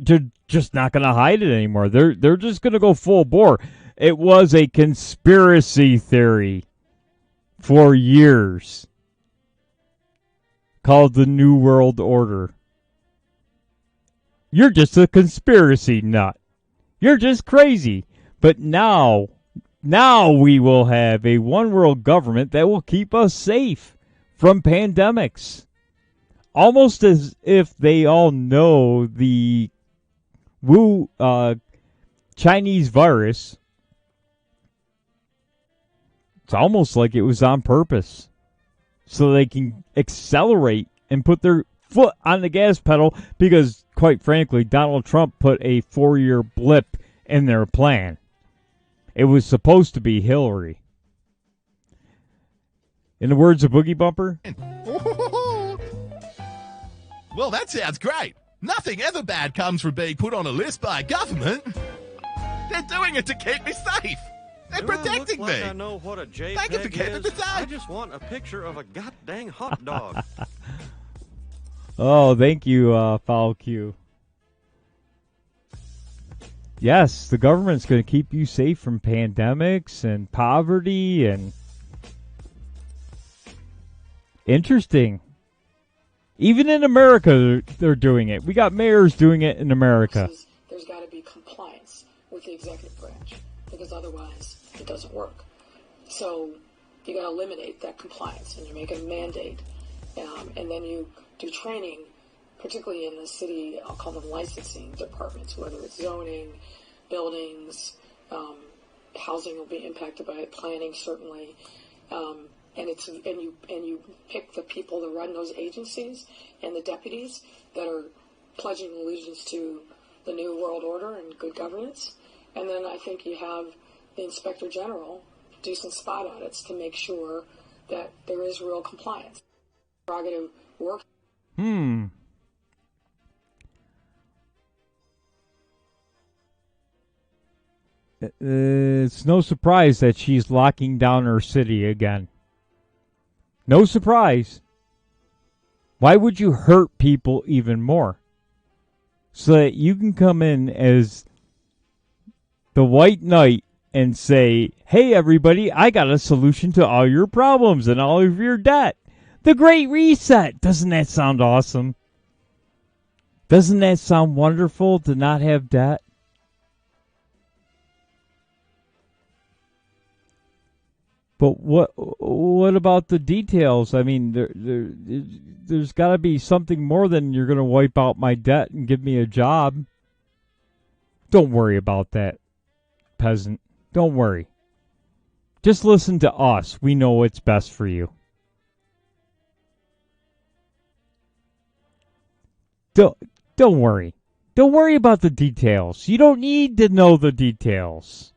just not going to hide it anymore. They're just going to go full bore. It was a conspiracy theory for years called the New World Order. You're just a conspiracy nut. You're just crazy. But now we will have a one world government that will keep us safe from pandemics. Almost as if they all know the Chinese virus. It's almost like it was on purpose. so they can accelerate and put their foot on the gas pedal because, quite frankly, Donald Trump put a 4-year blip in their plan. It was supposed to be Hillary. In the words of Boogie Bumper, Well, that sounds great. Nothing ever bad comes from being put on a list by government. They're doing it to keep me safe. They're Do I protecting look like me. I know what a Thank you for JPEG keeping is? me safe. I just want a picture of a goddamn hot dog. oh, thank you, Foul Q. Yes, the government's going to keep you safe from pandemics and poverty and... Interesting. Even in America, they're doing it. We got mayors doing it in America. There's got to be compliance with the executive branch because otherwise it doesn't work. So you got to eliminate that compliance and you make it a mandate. And then you do training, particularly in the city, I'll call them licensing departments, whether it's zoning, buildings, housing will be impacted by it, planning certainly. And you pick the people that run those agencies and the deputies that are pledging allegiance to the new world order and good governance. And then I think you have the inspector general do some spot audits to make sure that there is real compliance. Prerogative work. It's no surprise that she's locking down her city again. No surprise. Why would you hurt people even more? So that you can come in as the white knight and say, hey, everybody, I got a solution to all your problems and all of your debt. The Great Reset. Doesn't that sound awesome? Doesn't that sound wonderful to not have debt? But what about the details? I mean, there's got to be something more than you're going to wipe out my debt and give me a job. Don't worry about that, peasant. Don't worry. Just listen to us. We know what's best for you. Don't worry. Don't worry about the details. You don't need to know the details.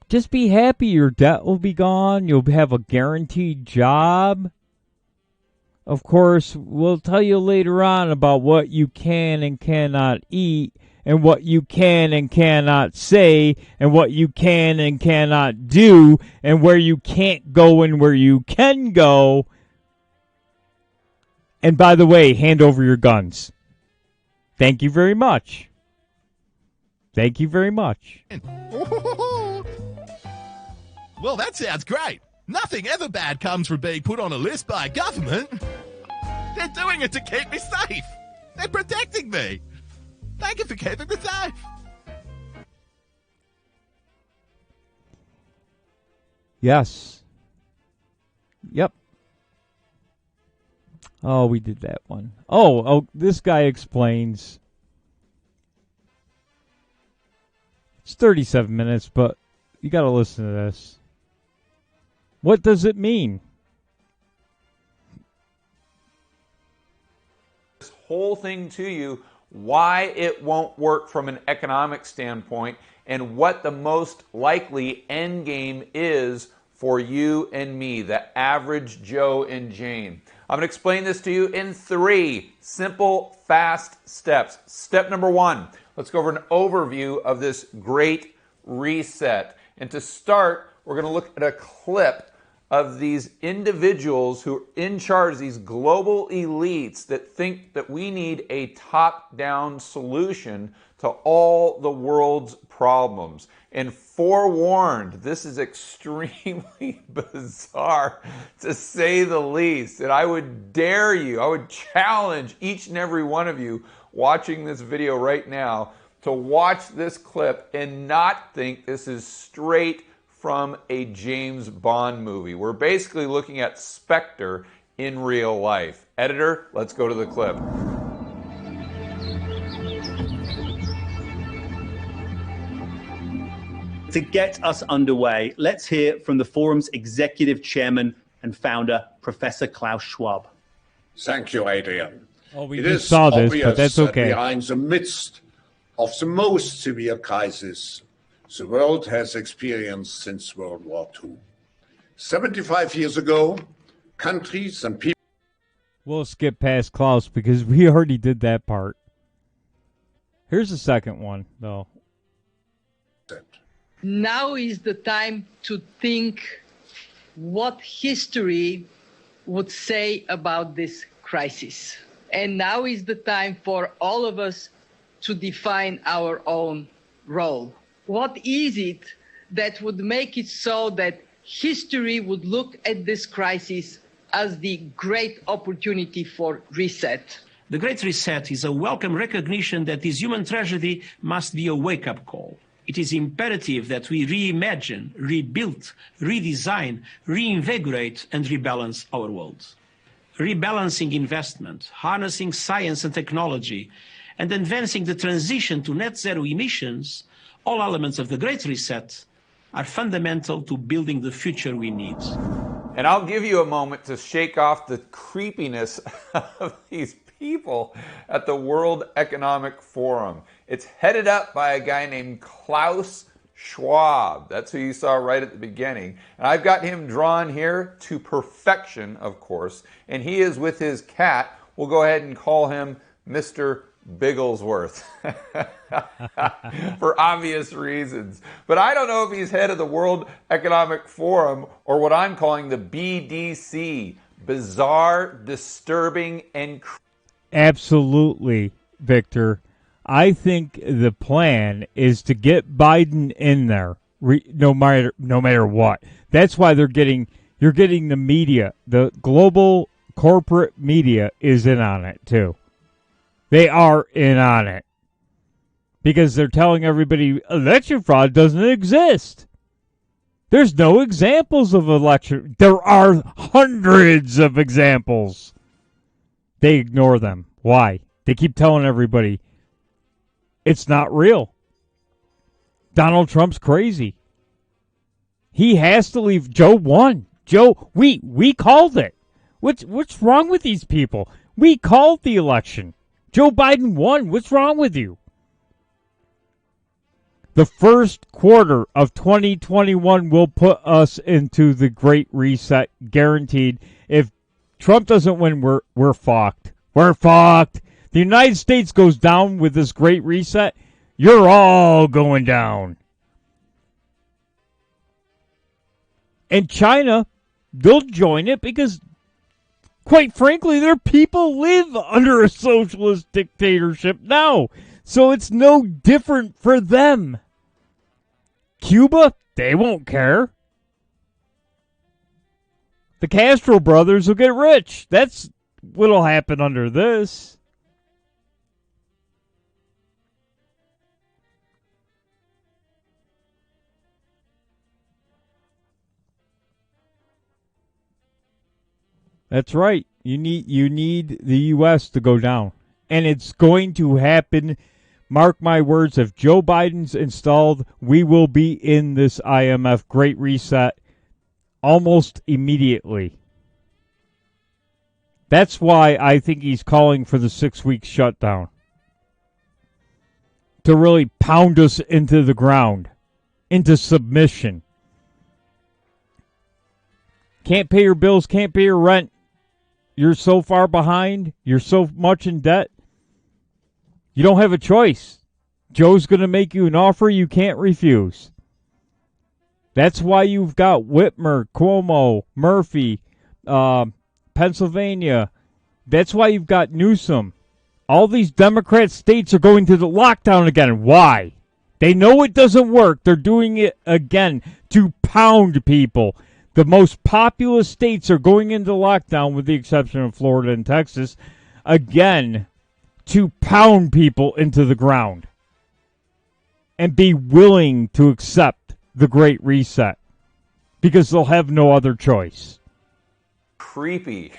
Just be happy your debt will be gone. You'll have a guaranteed job. Of course, we'll tell you later on about what you can and cannot eat, and what you can and cannot say, and what you can and cannot do, and where you can't go and where you can go. And by the way, hand over your guns. Thank you very much. Thank you very much. Well, that sounds great. Nothing ever bad comes from being put on a list by government. They're doing it to keep me safe. They're protecting me. Thank you for keeping me safe. Yes. Yep. Oh, we did that one. Oh, this guy explains. It's 37 minutes, but you got to listen to this. What does it mean? This whole thing to you, why it won't work from an economic standpoint, and what the most likely end game is for you and me, the average Joe and Jane. I'm going to explain this to you in 3 simple, fast steps. Step number 1, let's go over an overview of this great reset. And to start, we're going to look at a clip of these individuals who are in charge, these global elites that think that we need a top-down solution to all the world's problems. And forewarned, this is extremely bizarre, to say the least. And I would dare you, I would challenge each and every one of you watching this video right now to watch this clip and not think this is straight from a James Bond movie. We're basically looking at Spectre in real life. Editor, let's go to the clip. To get us underway, let's hear from the forum's executive chairman and founder, Professor Klaus Schwab. Thank you, Adrian. Oh, we It just is saw this, obvious but that's that okay. we are in the midst of the most severe crisis the world has experienced since World War II. 75 years ago, countries and people. We'll skip past Klaus because we already did that part. Here's the second one, though. Now is the time to think what history would say about this crisis. And now is the time for all of us to define our own role. What is it that would make it so that history would look at this crisis as the great opportunity for reset? The Great Reset is a welcome recognition that this human tragedy must be a wake-up call. It is imperative that we reimagine, rebuild, redesign, reinvigorate, and rebalance our world. Rebalancing investment, harnessing science and technology, and advancing the transition to net zero emissions, all elements of the Great Reset, are fundamental to building the future we need. And I'll give you a moment to shake off the creepiness of these people at the World Economic Forum. It's headed up by a guy named Klaus Schwab. That's who you saw right at the beginning. And I've got him drawn here to perfection, of course. And he is with his cat. We'll go ahead and call him Mr. Bigglesworth for obvious reasons. But I don't know if he's head of the World Economic Forum or what I'm calling the BDC, bizarre, disturbing, and Absolutely, Victor. I think the plan is to get Biden in there, no matter what. That's why you're getting the media, the global corporate media is in on it too. They are in on it because they're telling everybody election fraud doesn't exist. There's no examples of election. There are hundreds of examples. They ignore them. Why? They keep telling everybody it's not real. Donald Trump's crazy. He has to leave. Joe won. Joe, we called it. What's wrong with these people? We called the election. Joe Biden won. What's wrong with you? The first quarter of 2021 will put us into the Great Reset, guaranteed. If Trump doesn't win, we're fucked. We're fucked. The United States goes down with this Great Reset. You're all going down. And China, they'll join it because, quite frankly, their people live under a socialist dictatorship now. So it's no different for them. Cuba, they won't care. The Castro brothers will get rich. That's what'll happen under this. That's right. You need the U.S. to go down. And it's going to happen. Mark my words, if Joe Biden's installed, we will be in this IMF Great Reset almost immediately. That's why I think he's calling for the 6-week shutdown. To really pound us into the ground, into submission. Can't pay your bills, can't pay your rent. You're so far behind, you're so much in debt. You don't have a choice. Joe's going to make you an offer you can't refuse. That's why you've got Whitmer, Cuomo, Murphy, Pennsylvania. That's why you've got Newsom. All these Democrat states are going to the lockdown again. Why? They know it doesn't work. They're doing it again to pound people. The most populous states are going into lockdown with the exception of Florida and Texas. Again, to pound people into the ground. And be willing to accept the Great Reset. Because they'll have no other choice. Creepy.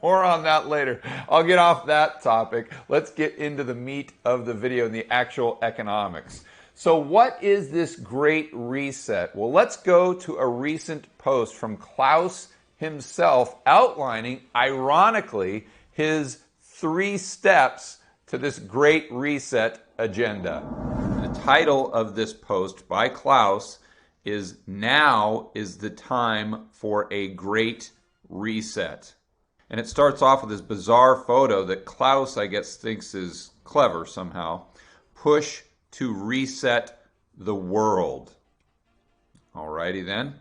More on that later. I'll get off that topic. Let's get into the meat of the video and the actual economics. So what is this Great Reset? Well, let's go to a recent post from Klaus himself outlining, ironically, his 3 steps to this Great Reset agenda. The title of this post by Klaus is "Now is the Time for a Great Reset." And it starts off with this bizarre photo that Klaus, I guess, thinks is clever somehow. Push to reset the world. Alrighty then.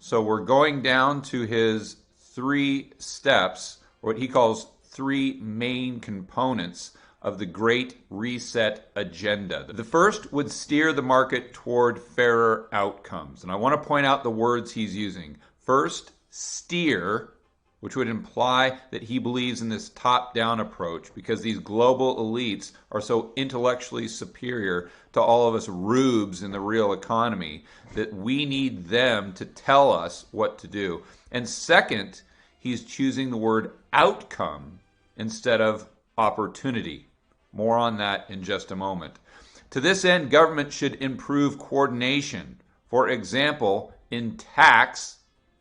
So we're going down to his 3 steps, what he calls 3 main components of the Great Reset agenda. The first would steer the market toward fairer outcomes. And I want to point out the words he's using. First, steer, which would imply that he believes in this top-down approach because these global elites are so intellectually superior to all of us rubes in the real economy that we need them to tell us what to do. And second, he's choosing the word outcome instead of opportunity. More on that in just a moment. To this end, government should improve coordination. For example, in tax,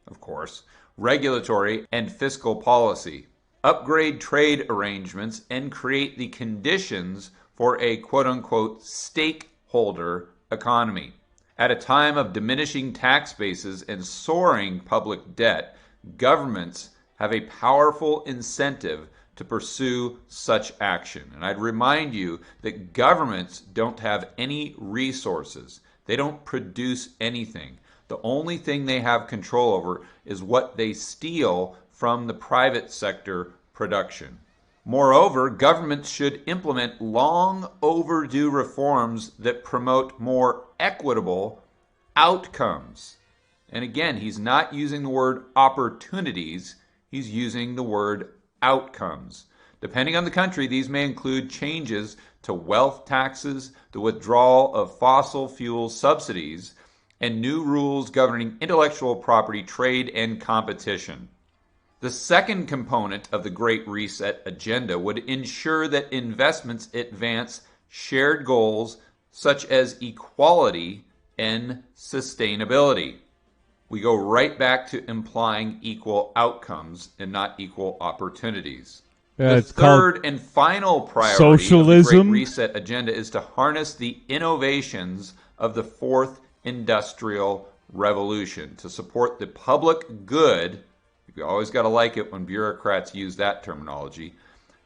of course, regulatory and fiscal policy, upgrade trade arrangements, and create the conditions for a quote-unquote stakeholder economy. At a time of diminishing tax bases and soaring public debt, governments have a powerful incentive to pursue such action. And I'd remind you that governments don't have any resources. They don't produce anything. The only thing they have control over is what they steal from the private sector production. Moreover, governments should implement long overdue reforms that promote more equitable outcomes. And again, he's not using the word opportunities, he's using the word outcomes. Depending on the country, these may include changes to wealth taxes, the withdrawal of fossil fuel subsidies, and new rules governing intellectual property, trade, and competition. The second component of the Great Reset agenda would ensure that investments advance shared goals such as equality and sustainability. We go right back to implying equal outcomes and not equal opportunities. The third and final priority socialism. of the Great Reset agenda is to harness the innovations of the Fourth Industrial Revolution to support the public good. You always got to like it when bureaucrats use that terminology,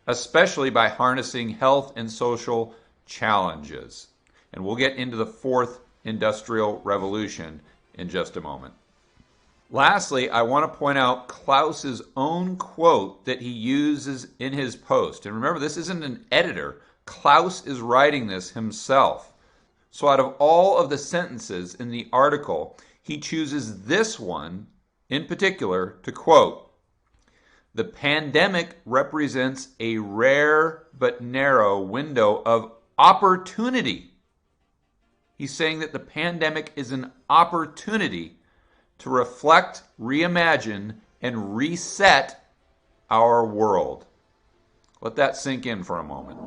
especially by harnessing health and social challenges. And we'll get into the Fourth Industrial Revolution in just a moment. Lastly, I want to point out Klaus's own quote that he uses in his post. And remember, this isn't an editor. Klaus is writing this himself. So out of all of the sentences in the article, he chooses this one in particular to quote, "The pandemic represents a rare but narrow window of opportunity." He's saying that the pandemic is an opportunity to reflect, reimagine, and reset our world. Let that sink in for a moment.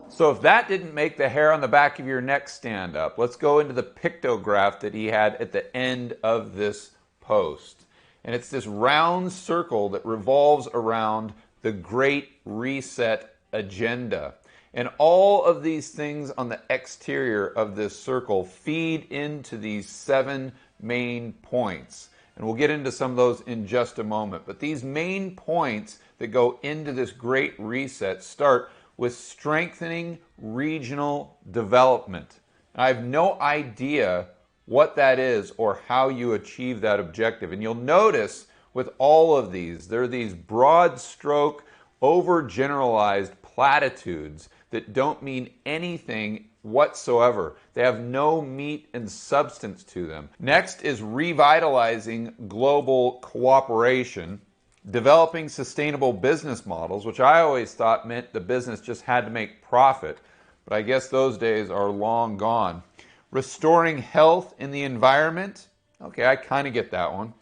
So if that didn't make the hair on the back of your neck stand up, let's go into the pictograph that he had at the end of this post. And it's this round circle that revolves around the Great Reset agenda. And all of these things on the exterior of this circle feed into these 7 main points. And we'll get into some of those in just a moment. But these main points that go into this Great Reset start with strengthening regional development. I have no idea what that is or how you achieve that objective. And you'll notice with all of these, there are these broad stroke, overgeneralized platitudes that don't mean anything whatsoever. They have no meat and substance to them. Next is revitalizing global cooperation, developing sustainable business models, which I always thought meant the business just had to make profit, but I guess those days are long gone. Restoring health in the environment, okay, I kind of get that one.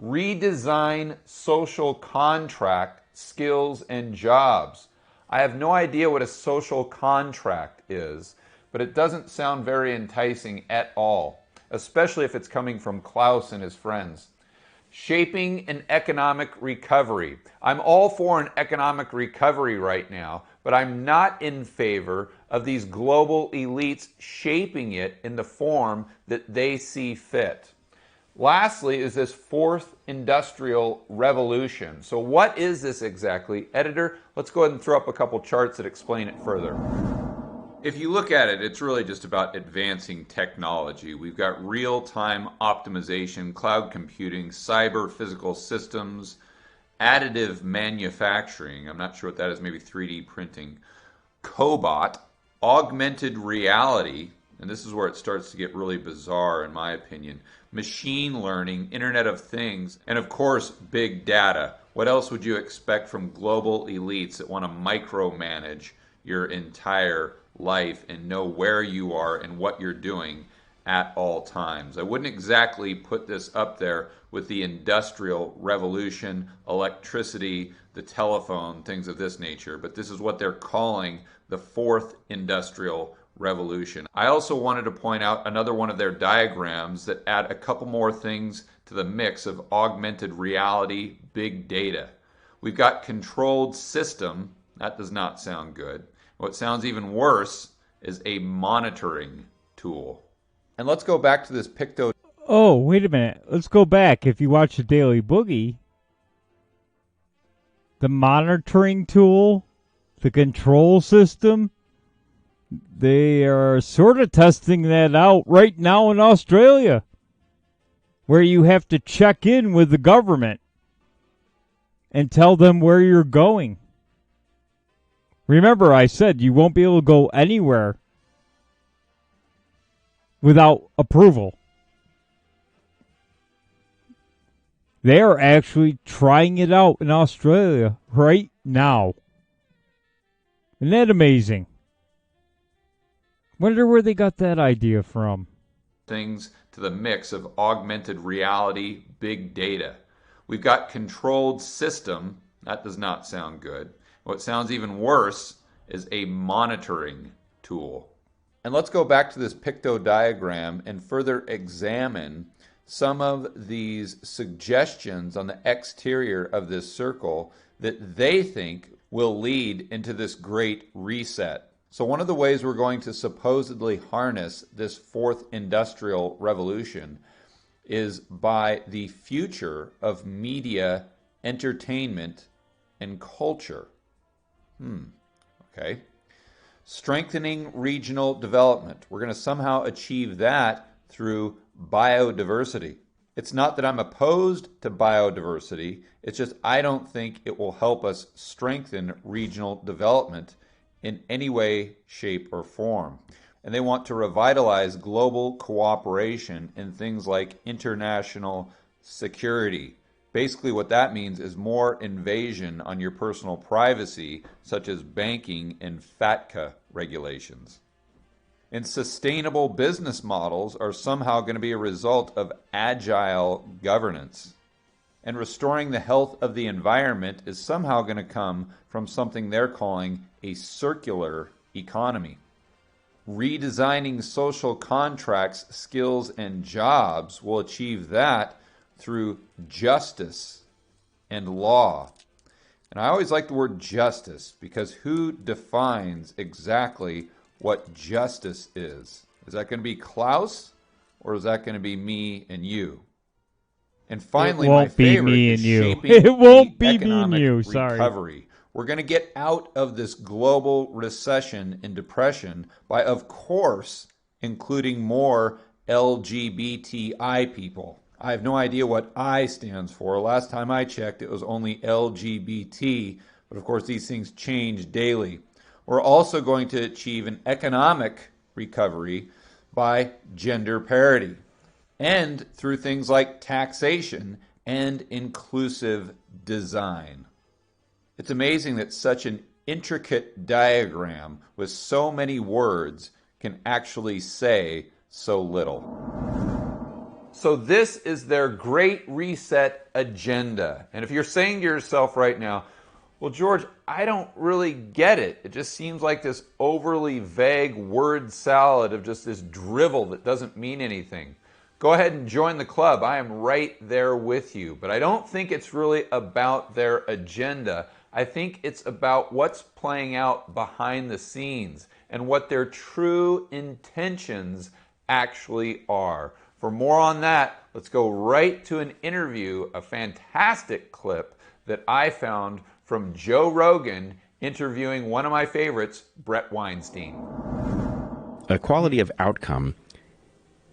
Redesign social contract, skills, and jobs. I have no idea what a social contract is, but it doesn't sound very enticing at all, especially if it's coming from Klaus and his friends. Shaping an economic recovery. I'm all for an economic recovery right now, but I'm not in favor of these global elites shaping it in the form that they see fit. Lastly is this fourth industrial revolution. So what is this exactly? Editor, let's go ahead and throw up a couple charts that explain it further. If you look at it, it's really just about advancing technology. We've got real-time optimization, cloud computing, cyber physical systems, additive manufacturing, I'm not sure what that is, maybe 3D printing, cobot, augmented reality, and this is where it starts to get really bizarre in my opinion, machine learning, Internet of Things, and of course, big data. What else would you expect from global elites that want to micromanage your entire life and know where you are and what you're doing at all times? I wouldn't exactly put this up there with the Industrial Revolution, electricity, the telephone, things of this nature, but this is what they're calling the fourth industrial revolution. I also wanted to point out another one of their diagrams that add a couple more things to the mix of augmented reality, big data. We've got controlled system. That does not sound good. What sounds even worse is a monitoring tool. And let's go back to this Picto. Oh, wait a minute. Let's go back. If you watch the Daily Boogie, the monitoring tool, the control system, they are sort of testing that out right now in Australia, where you have to check in with the government and tell them where you're going. Remember, I said you won't be able to go anywhere without approval. They are actually trying it out in Australia right now. Isn't that amazing? Wonder where they got that idea from. Things to the mix of augmented reality, big data. We've got controlled system. That does not sound good. What sounds even worse is a monitoring tool. And let's go back to this Picto diagram and further examine some of these suggestions on the exterior of this circle that they think will lead into this great reset. So one of the ways we're going to supposedly harness this fourth industrial revolution is by the future of media, entertainment, and culture. Okay. Strengthening regional development. We're going to somehow achieve that through biodiversity. It's not that I'm opposed to biodiversity. It's just I don't think it will help us strengthen regional development in any way, shape, or form. And they want to revitalize global cooperation in things like international security. Basically what that means is more invasion on your personal privacy, such as banking and FATCA regulations. And sustainable business models are somehow going to be a result of agile governance. And restoring the health of the environment is somehow going to come from something they're calling a circular economy. Redesigning social contracts, skills, and jobs will achieve that through justice and law. And I always like the word justice because who defines exactly what justice is? Is that going to be Klaus or is that going to be me and you? And finally, it won't my favorite be me is and you. shaping It won't the be me and economic you. Sorry. recovery. We're going to get out of this global recession and depression by, of course, including more LGBTI people. I have no idea what I stands for. Last time I checked, it was only LGBT, but of course these things change daily. We're also going to achieve an economic recovery by gender parity and through things like taxation and inclusive design. It's amazing that such an intricate diagram with so many words can actually say so little. So this is their Great Reset agenda. And if you're saying to yourself right now, Well, George, I don't really get it. It just seems like this overly vague word salad of just this drivel that doesn't mean anything. Go ahead and join the club. I am right there with you. But I don't think it's really about their agenda. I think it's about what's playing out behind the scenes and what their true intentions actually are. For more on that, let's go right to an interview, a fantastic clip that I found from Joe Rogan interviewing one of my favorites, Brett Weinstein. Equality of outcome,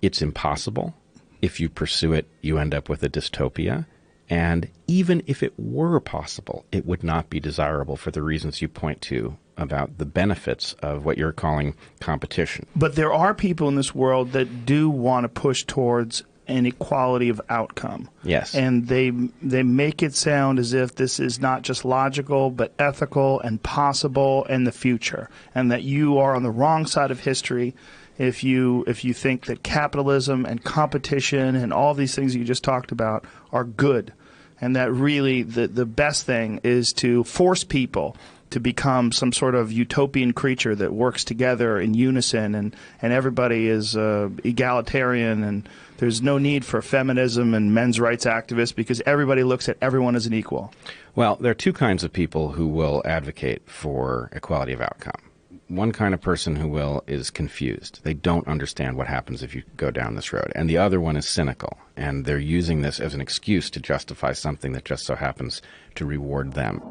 it's impossible. If you pursue it, you end up with a dystopia. And even if it were possible, it would not be desirable for the reasons you point to about the benefits of what you're calling competition. But there are people in this world that do want to push towards an equality of outcome. Yes. And they make it sound as if this is not just logical, but ethical and possible in the future, and that you are on the wrong side of history if you think that capitalism and competition and all these things you just talked about are good, and that really the best thing is to force people to become some sort of utopian creature that works together in unison, and everybody is egalitarian, and there's no need for feminism and men's rights activists because everybody looks at everyone as an equal. Well, there are two kinds of people who will advocate for equality of outcome. One kind of person who will is confused. They don't understand what happens if you go down this road. And the other one is cynical, and they're using this as an excuse to justify something that just so happens to reward them.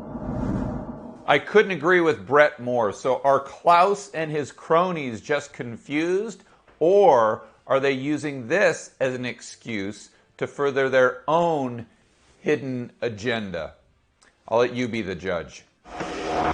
I couldn't agree with Brett more. So are Klaus and his cronies just confused, or are they using this as an excuse to further their own hidden agenda? I'll let you be the judge.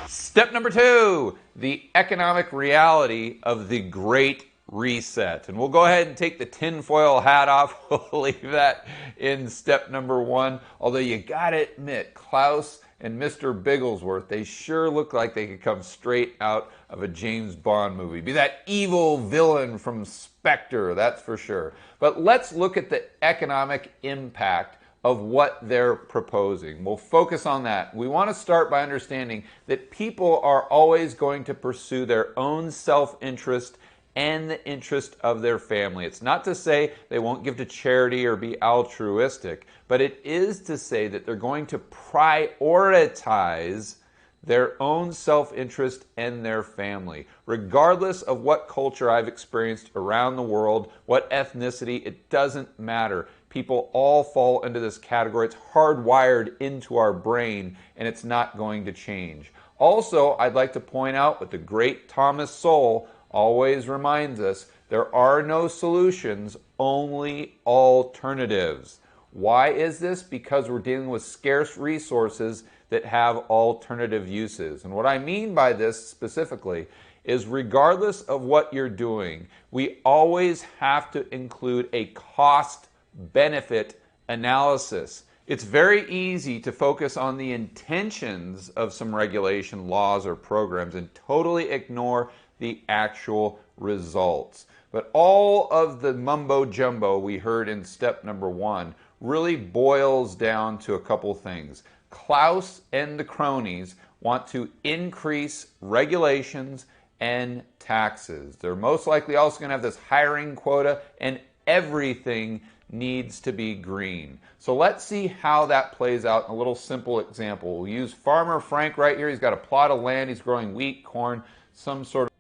Step number 2, the economic reality of the Great Reset. And we'll go ahead and take the tinfoil hat off. We'll leave that in step number 1. Although you gotta admit, Klaus and Mr. Bigglesworth, they sure look like they could come straight out of a James Bond movie. Be that evil villain from Spectre, that's for sure. But let's look at the economic impact of what they're proposing. We'll focus on that. We want to start by understanding that people are always going to pursue their own self-interest and the interest of their family. It's not to say they won't give to charity or be altruistic, but it is to say that they're going to prioritize their own self-interest and their family. Regardless of what culture I've experienced around the world, what ethnicity, it doesn't matter. People all fall into this category. It's hardwired into our brain, and it's not going to change. Also, I'd like to point out what the great Thomas Sowell always reminds us, there are no solutions, only alternatives. Why is this? Because we're dealing with scarce resources that have alternative uses. And what I mean by this specifically is regardless of what you're doing, we always have to include a cost-benefit analysis. It's very easy to focus on the intentions of some regulation, laws, or programs and totally ignore the actual results. But all of the mumbo-jumbo we heard in step number 1 really boils down to a couple things. Klaus and the cronies want to increase regulations and taxes. They're most likely also going to have this hiring quota, and everything needs to be green. So let's see how that plays out in a little simple example. We'll use Farmer Frank right here. He's got a plot of land. He's growing wheat, corn, some sort of...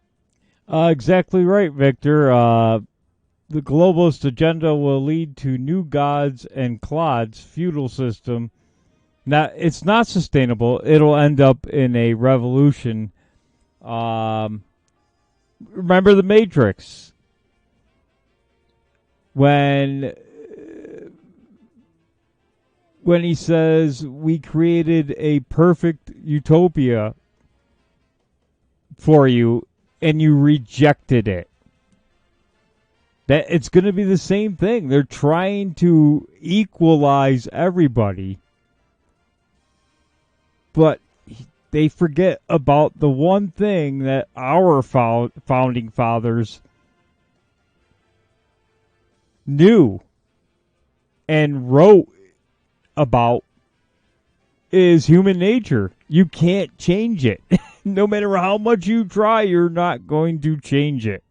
Exactly right, Victor. The globalist agenda will lead to new gods and clods feudal system. Now, it's not sustainable. It'll end up in a revolution. Remember the Matrix? When he says, we created a perfect utopia for you, and you rejected it. That it's going to be the same thing. They're trying to equalize everybody, but they forget about the one thing that our founding fathers knew and wrote about is human nature. You can't change it. No matter how much you try, you're not going to change it.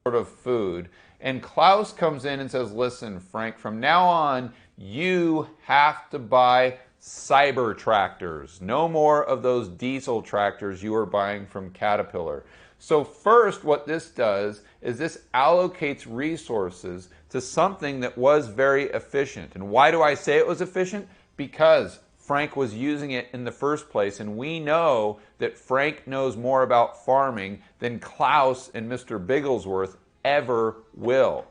Sort of food. And Klaus comes in and says, listen, Frank, from now on, you have to buy cyber tractors. No more of those diesel tractors you were buying from Caterpillar. So first, what this does is this allocates resources to something that was very efficient. And why do I say it was efficient? Because Frank was using it in the first place, and we know that Frank knows more about farming than Klaus and Mr. Bigglesworth ever will.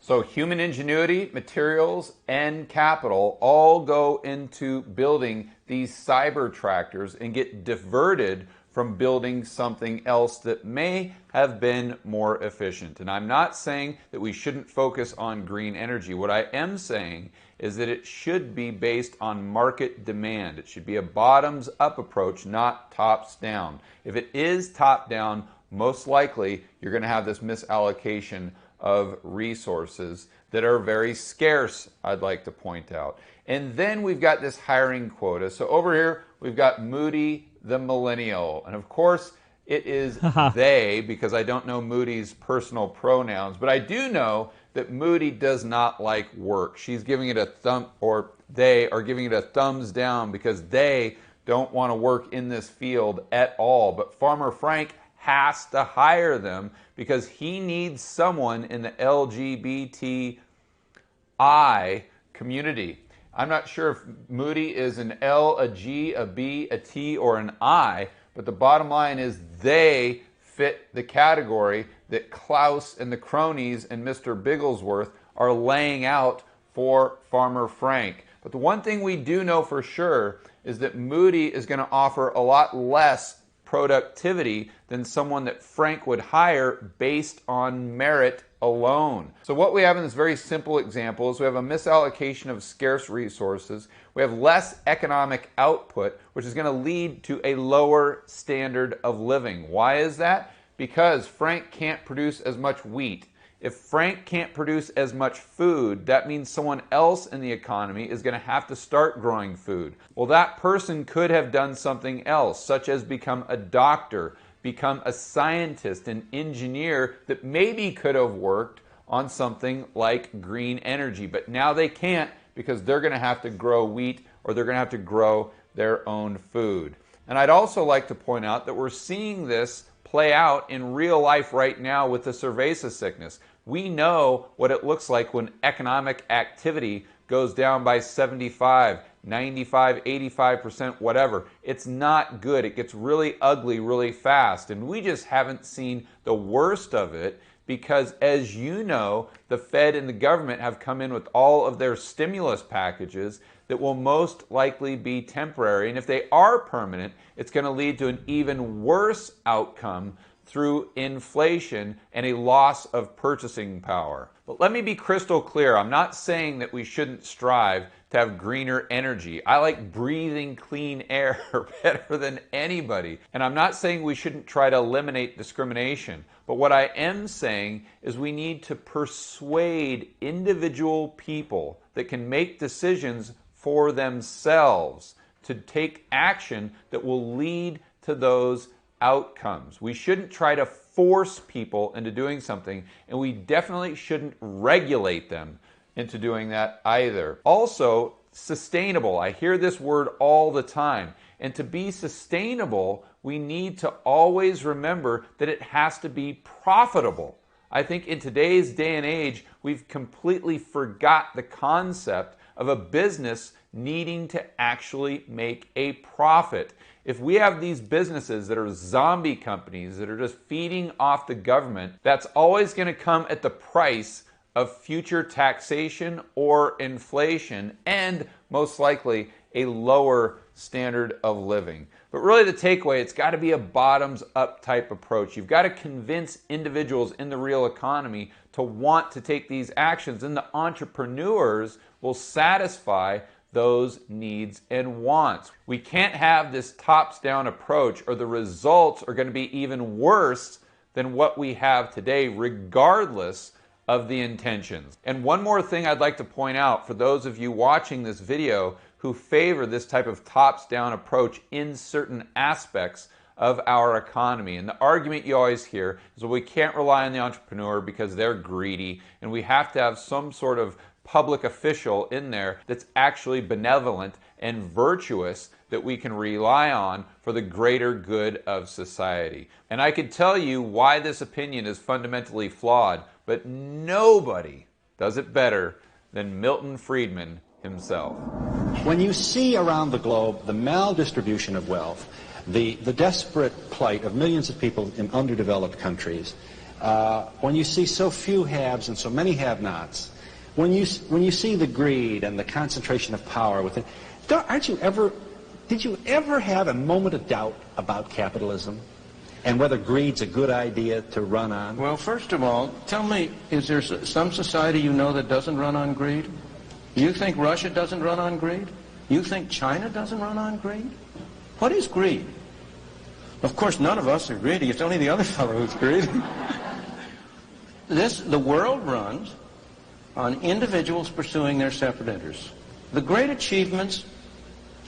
So human ingenuity, materials, and capital all go into building these cyber tractors and get diverted from building something else that may have been more efficient. And I'm not saying that we shouldn't focus on green energy. What I am saying is that it should be based on market demand. It should be a bottoms-up approach, not tops-down. If it is top-down, most likely you're going to have this misallocation of resources that are very scarce, I'd like to point out. And then we've got this hiring quota. So over here, we've got Moody the millennial. And of course, it is they, because I don't know Moody's personal pronouns, but I do know that Moody does not like work. She's giving it a thumb, or they are giving it a thumbs down because they don't want to work in this field at all. But Farmer Frank has to hire them because he needs someone in the LGBTI community. I'm not sure if Moody is an L, a G, a B, a T, or an I, but the bottom line is they fit the category that Klaus and the cronies and Mr. Bigglesworth are laying out for Farmer Frank. But the one thing we do know for sure is that Moody is going to offer a lot less productivity than someone that Frank would hire based on merit alone. So what we have in this very simple example is we have a misallocation of scarce resources. We have less economic output, which is going to lead to a lower standard of living. Why is that? Because Frank can't produce as much wheat. If Frank can't produce as much food, that means someone else in the economy is going to have to start growing food. Well, that person could have done something else, such as become a doctor, become a scientist, an engineer that maybe could have worked on something like green energy. But now they can't because they're going to have to grow wheat or they're going to have to grow their own food. And I'd also like to point out that we're seeing this play out in real life right now with the cerveza sickness. We know what it looks like when economic activity goes down by 75, 95, 85%, whatever. It's not good. It gets really ugly really fast. And we just haven't seen the worst of it because, as you know, the Fed and the government have come in with all of their stimulus packages that will most likely be temporary. And if they are permanent, it's going to lead to an even worse outcome through inflation and a loss of purchasing power. But let me be crystal clear. I'm not saying that we shouldn't strive to have greener energy. I like breathing clean air better than anybody. And I'm not saying we shouldn't try to eliminate discrimination. But what I am saying is we need to persuade individual people that can make decisions for themselves to take action that will lead to those outcomes. We shouldn't try to force people into doing something, and we definitely shouldn't regulate them into doing that either. Also, sustainable. I hear this word all the time. And to be sustainable, we need to always remember that it has to be profitable. I think in today's day and age, we've completely forgot the concept of a business needing to actually make a profit. If we have these businesses that are zombie companies that are just feeding off the government, that's always going to come at the price of future taxation or inflation and most likely a lower standard of living. But really the takeaway, it's got to be a bottoms-up type approach. You've got to convince individuals in the real economy to want to take these actions, and the entrepreneurs will satisfy those needs and wants. We can't have this tops-down approach or the results are going to be even worse than what we have today, regardless of the intentions. And one more thing I'd like to point out for those of you watching this video who favor this type of tops-down approach in certain aspects of our economy. And the argument you always hear is, well, we can't rely on the entrepreneur because they're greedy, and we have to have some sort of public official in there that's actually benevolent and virtuous that we can rely on for the greater good of society. And I could tell you why this opinion is fundamentally flawed, but nobody does it better than Milton Friedman himself. When you see around the globe the maldistribution of wealth, the desperate plight of millions of people in underdeveloped countries, when you see so few haves and so many have-nots, when you see the greed and the concentration of power within, did you ever have a moment of doubt about capitalism and whether greed's a good idea to run on? Well, first of all, tell me, is there some society you know that doesn't run on greed? You think Russia doesn't run on greed? You think China doesn't run on greed? What is greed? Of course, none of us are greedy. It's only the other fellow who's greedy. The world runs on individuals pursuing their separate interests. The great achievements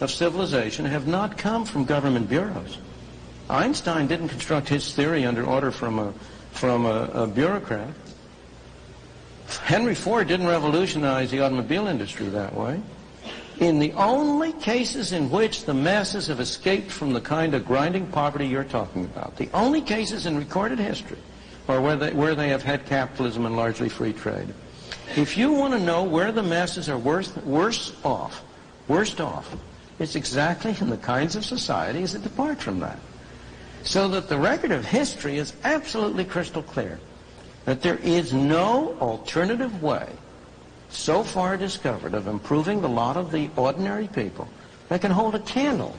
of civilization have not come from government bureaus. Einstein didn't construct his theory under order from a bureaucrat. Henry Ford didn't revolutionize the automobile industry that way. In the only cases in which the masses have escaped from the kind of grinding poverty you're talking about, the only cases in recorded history are where they have had capitalism and largely free trade. If you want to know where the masses are worst off, it's exactly in the kinds of societies that depart from that. So that the record of history is absolutely crystal clear that there is no alternative way so far discovered of improving the lot of the ordinary people that can hold a candle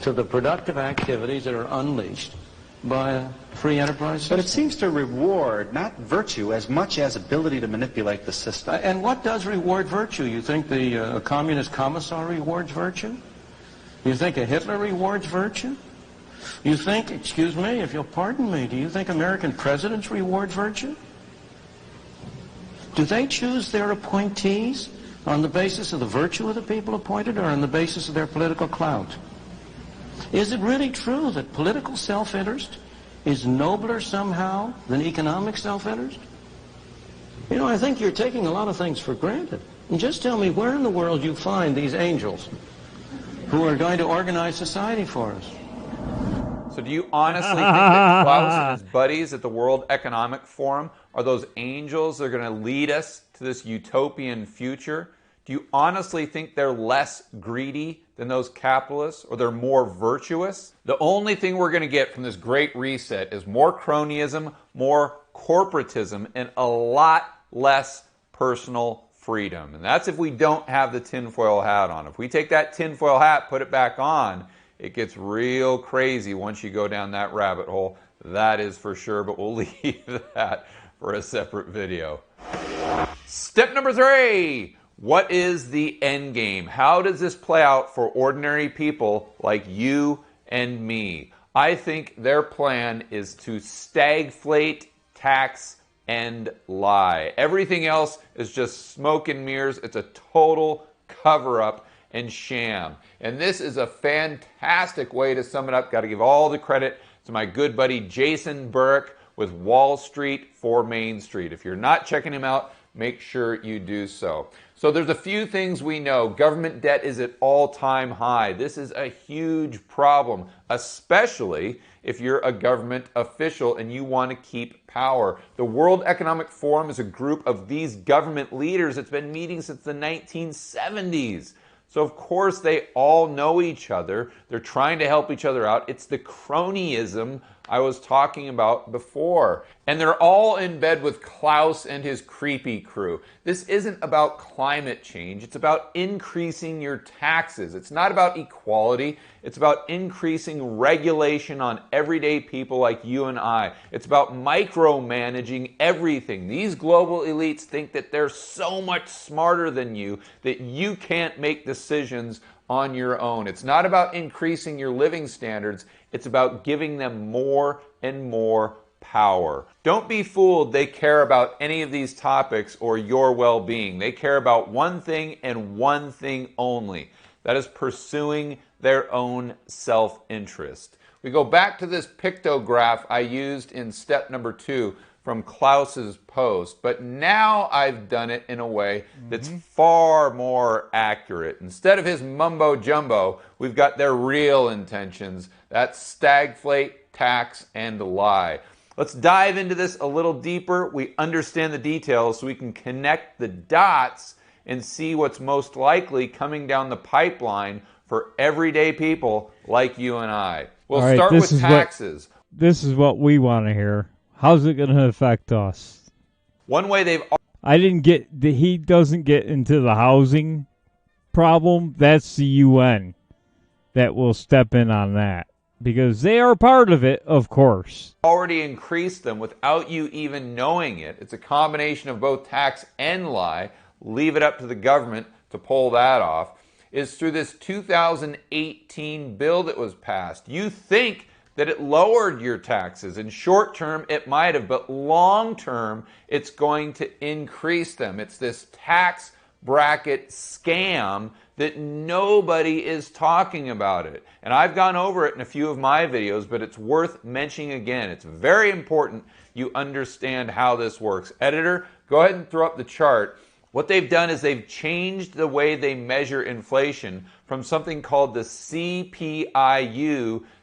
to the productive activities that are unleashed by a free enterprise system. But it seems to reward not virtue as much as ability to manipulate the system. And what does reward virtue? You think the communist commissar rewards virtue? You think a Hitler rewards virtue? You think, excuse me, if you'll pardon me, do you think American presidents reward virtue? Do they choose their appointees on the basis of the virtue of the people appointed or on the basis of their political clout? Is it really true that political self-interest is nobler somehow than economic self-interest? You know, I think you're taking a lot of things for granted. And just tell me where in the world you find these angels who are going to organize society for us. So do you honestly think that Klaus and his buddies at the World Economic Forum are those angels that are going to lead us to this utopian future? Do you honestly think they're less greedy than those capitalists, or they're more virtuous? The only thing we're going to get from this great reset is more cronyism, more corporatism, and a lot less personal freedom. And that's if we don't have the tinfoil hat on. If we take that tinfoil hat, put it back on, it gets real crazy once you go down that rabbit hole. That is for sure, but we'll leave that for a separate video. Step number 3. What is the end game? How does this play out for ordinary people like you and me? I think their plan is to stagflate, tax, and lie. Everything else is just smoke and mirrors. It's a total cover-up and sham. And this is a fantastic way to sum it up. Got to give all the credit to my good buddy Jason Burke with Wall Street for Main Street. If you're not checking him out, make sure you do so. So there's a few things we know. Government debt is at all-time high. This is a huge problem, especially if you're a government official and you want to keep power. The World Economic Forum is a group of these government leaders that's been meeting since the 1970s. So of course they all know each other. They're trying to help each other out. It's the cronyism I was talking about before. And they're all in bed with Klaus and his creepy crew. This isn't about climate change. It's about increasing your taxes. It's not about equality. It's about increasing regulation on everyday people like you and I. It's about micromanaging everything. These global elites think that they're so much smarter than you that you can't make decisions on your own. It's not about increasing your living standards. It's about giving them more and more power. Don't be fooled they care about any of these topics or your well-being. They care about one thing and one thing only. That is pursuing their own self-interest. We go back to this pictograph I used in step number 2 from Klaus's post, but now I've done it in a way that's far more accurate. Instead of his mumbo jumbo, we've got their real intentions. That's stagflate, tax, and lie. Let's dive into this a little deeper. We understand the details so we can connect the dots and see what's most likely coming down the pipeline for everyday people like you and I. We'll All right, start with taxes. This is what we want to hear. How's it going to affect us? One way they've... I didn't get... He doesn't get into the housing problem. That's the UN that will step in on that. Because they are part of it, of course. Already increased them without you even knowing it. It's a combination of both tax and lie. Leave it up to the government to pull that off. Is through this 2018 bill that was passed. You think that it lowered your taxes. In short term, it might have, but long term, it's going to increase them. It's this tax bracket scam that nobody is talking about it. And I've gone over it in a few of my videos, but it's worth mentioning again. It's very important you understand how this works. Editor, go ahead and throw up the chart. What they've done is they've changed the way they measure inflation from something called the CPIU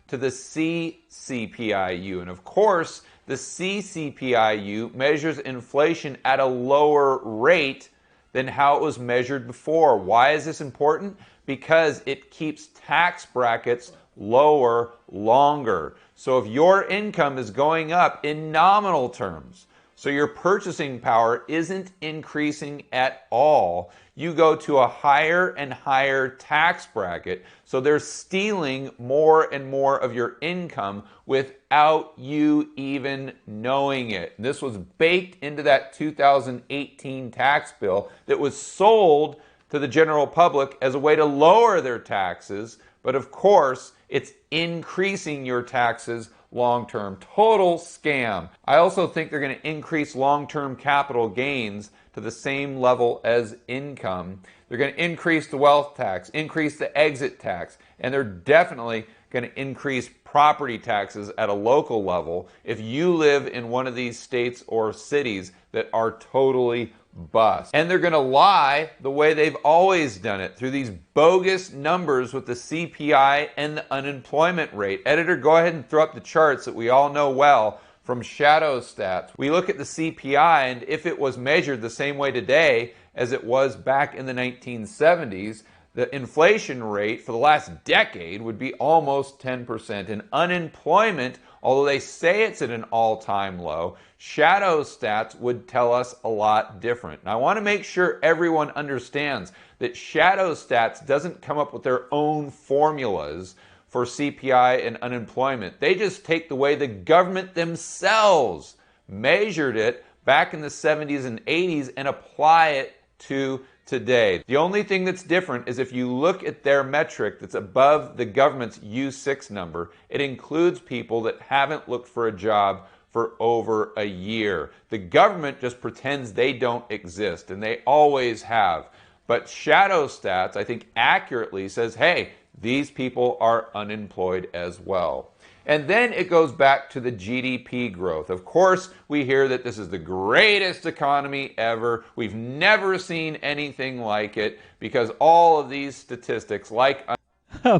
to the CCPIU. And of course, the CCPIU measures inflation at a lower rate than how it was measured before. Why is this important? Because it keeps tax brackets lower longer. So if your income is going up in nominal terms, so your purchasing power isn't increasing at all, you go to a higher and higher tax bracket. So they're stealing more and more of your income without you even knowing it. And this was baked into that 2018 tax bill that was sold to the general public as a way to lower their taxes. But of course, it's increasing your taxes long-term. Total scam. I also think they're going to increase long-term capital gains to the same level as income. They're going to increase the wealth tax, increase the exit tax, and they're definitely going to increase property taxes at a local level if you live in one of these states or cities that are totally bust. And they're going to lie the way they've always done it, through these bogus numbers with the CPI and the unemployment rate. Editor, go ahead and throw up the charts that we all know well from Shadow Stats. We look at the CPI, and if it was measured the same way today as it was back in the 1970s, the inflation rate for the last decade would be almost 10%. And unemployment, although they say it's at an all-time low, Shadow Stats would tell us a lot different. And I want to make sure everyone understands that Shadow Stats doesn't come up with their own formulas for CPI and unemployment. They just take the way the government themselves measured it back in the 70s and 80s and apply it to today. The only thing that's different is if you look at their metric that's above the government's U6 number, it includes people that haven't looked for a job for over a year. The government just pretends they don't exist, and they always have. But Shadow Stats, I think, accurately says, hey, these people are unemployed as well. And then it goes back to the GDP growth. Of course, we hear that this is the greatest economy ever. We've never seen anything like it because all of these statistics, like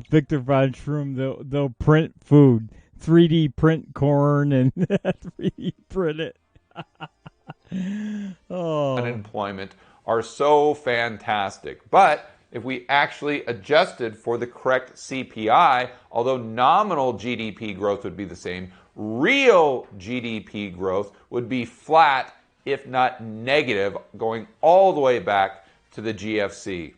Victor von Schroom, they'll print food, 3D print corn, and 3D print it. unemployment are so fantastic. But if we actually adjusted for the correct CPI, although nominal GDP growth would be the same, real GDP growth would be flat, if not negative, going all the way back to the GFC.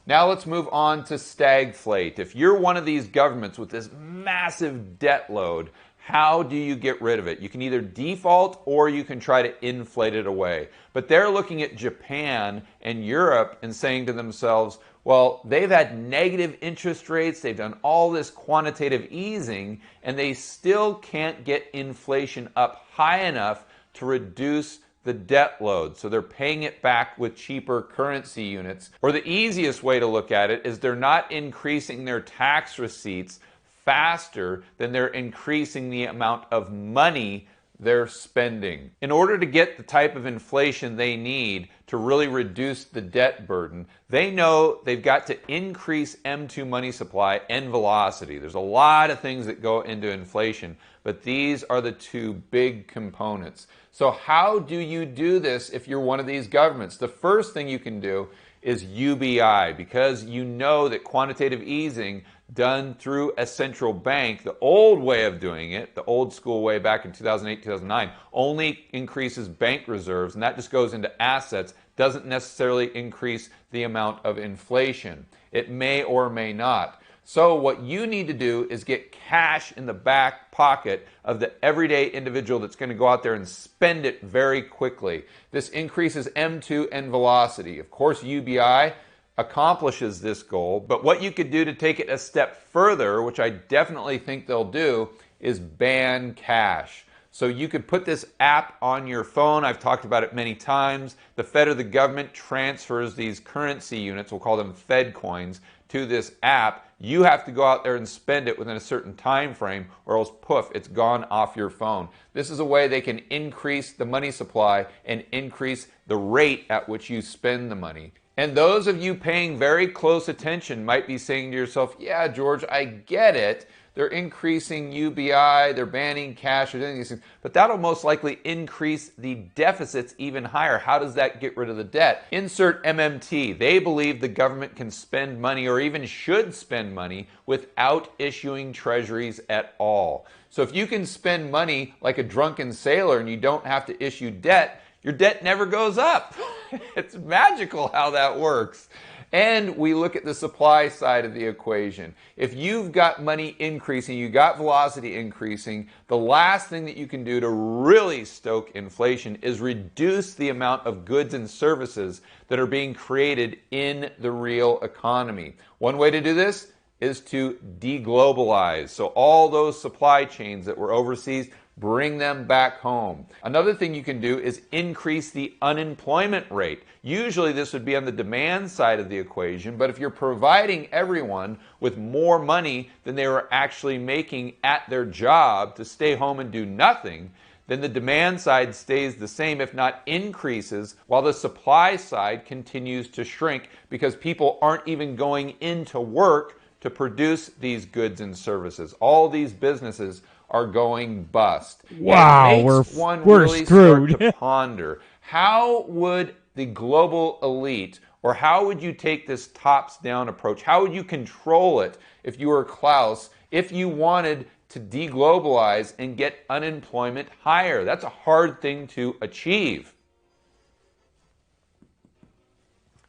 Now let's move on to stagflate. If you're one of these governments with this massive debt load, how do you get rid of it? You can either default or you can try to inflate it away. But they're looking at Japan and Europe and saying to themselves, well, they've had negative interest rates, they've done all this quantitative easing, and they still can't get inflation up high enough to reduce the debt load. So they're paying it back with cheaper currency units. Or the easiest way to look at it is they're not increasing their tax receipts faster than they're increasing the amount of money they're spending. In order to get the type of inflation they need to really reduce the debt burden, they know they've got to increase M2 money supply and velocity. There's a lot of things that go into inflation, but these are the two big components. So how do you do this if you're one of these governments? The first thing you can do is UBI, because you know that quantitative easing done through a central bank, the old way of doing it, the old school way back in 2008, 2009, only increases bank reserves, and that just goes into assets, doesn't necessarily increase the amount of inflation. It may or may not. So what you need to do is get cash in the back pocket of the everyday individual that's going to go out there and spend it very quickly. This increases M2 and velocity. Of course, UBI accomplishes this goal, but what you could do to take it a step further, which I definitely think they'll do, is ban cash. So you could put this app on your phone. I've talked about it many times. The Fed or the government transfers these currency units, we'll call them Fed coins, to this app. You have to go out there and spend it within a certain time frame, or else poof, it's gone off your phone. This is a way they can increase the money supply and increase the rate at which you spend the money. And those of you paying very close attention might be saying to yourself, yeah, George, I get it. They're increasing UBI, they're banning cash, they're doing these things, but that'll most likely increase the deficits even higher. How does that get rid of the debt? Insert MMT. They believe the government can spend money, or even should spend money, without issuing treasuries at all. So if you can spend money like a drunken sailor and you don't have to issue debt, your debt never goes up. It's magical how that works. And we look at the supply side of the equation. If you've got money increasing, you got velocity increasing, the last thing that you can do to really stoke inflation is reduce the amount of goods and services that are being created in the real economy. One way to do this is to deglobalize. So all those supply chains that were overseas, bring them back home. Another thing you can do is increase the unemployment rate. Usually this would be on the demand side of the equation, but if you're providing everyone with more money than they were actually making at their job to stay home and do nothing, then the demand side stays the same, if not increases, while the supply side continues to shrink because people aren't even going into work to produce these goods and services. All these businesses are going bust. Wow, it makes we're really screwed. Start to ponder, how would the global elite, or how would you take this tops-down approach? How would you control it if you were Klaus, if you wanted to deglobalize and get unemployment higher? That's a hard thing to achieve.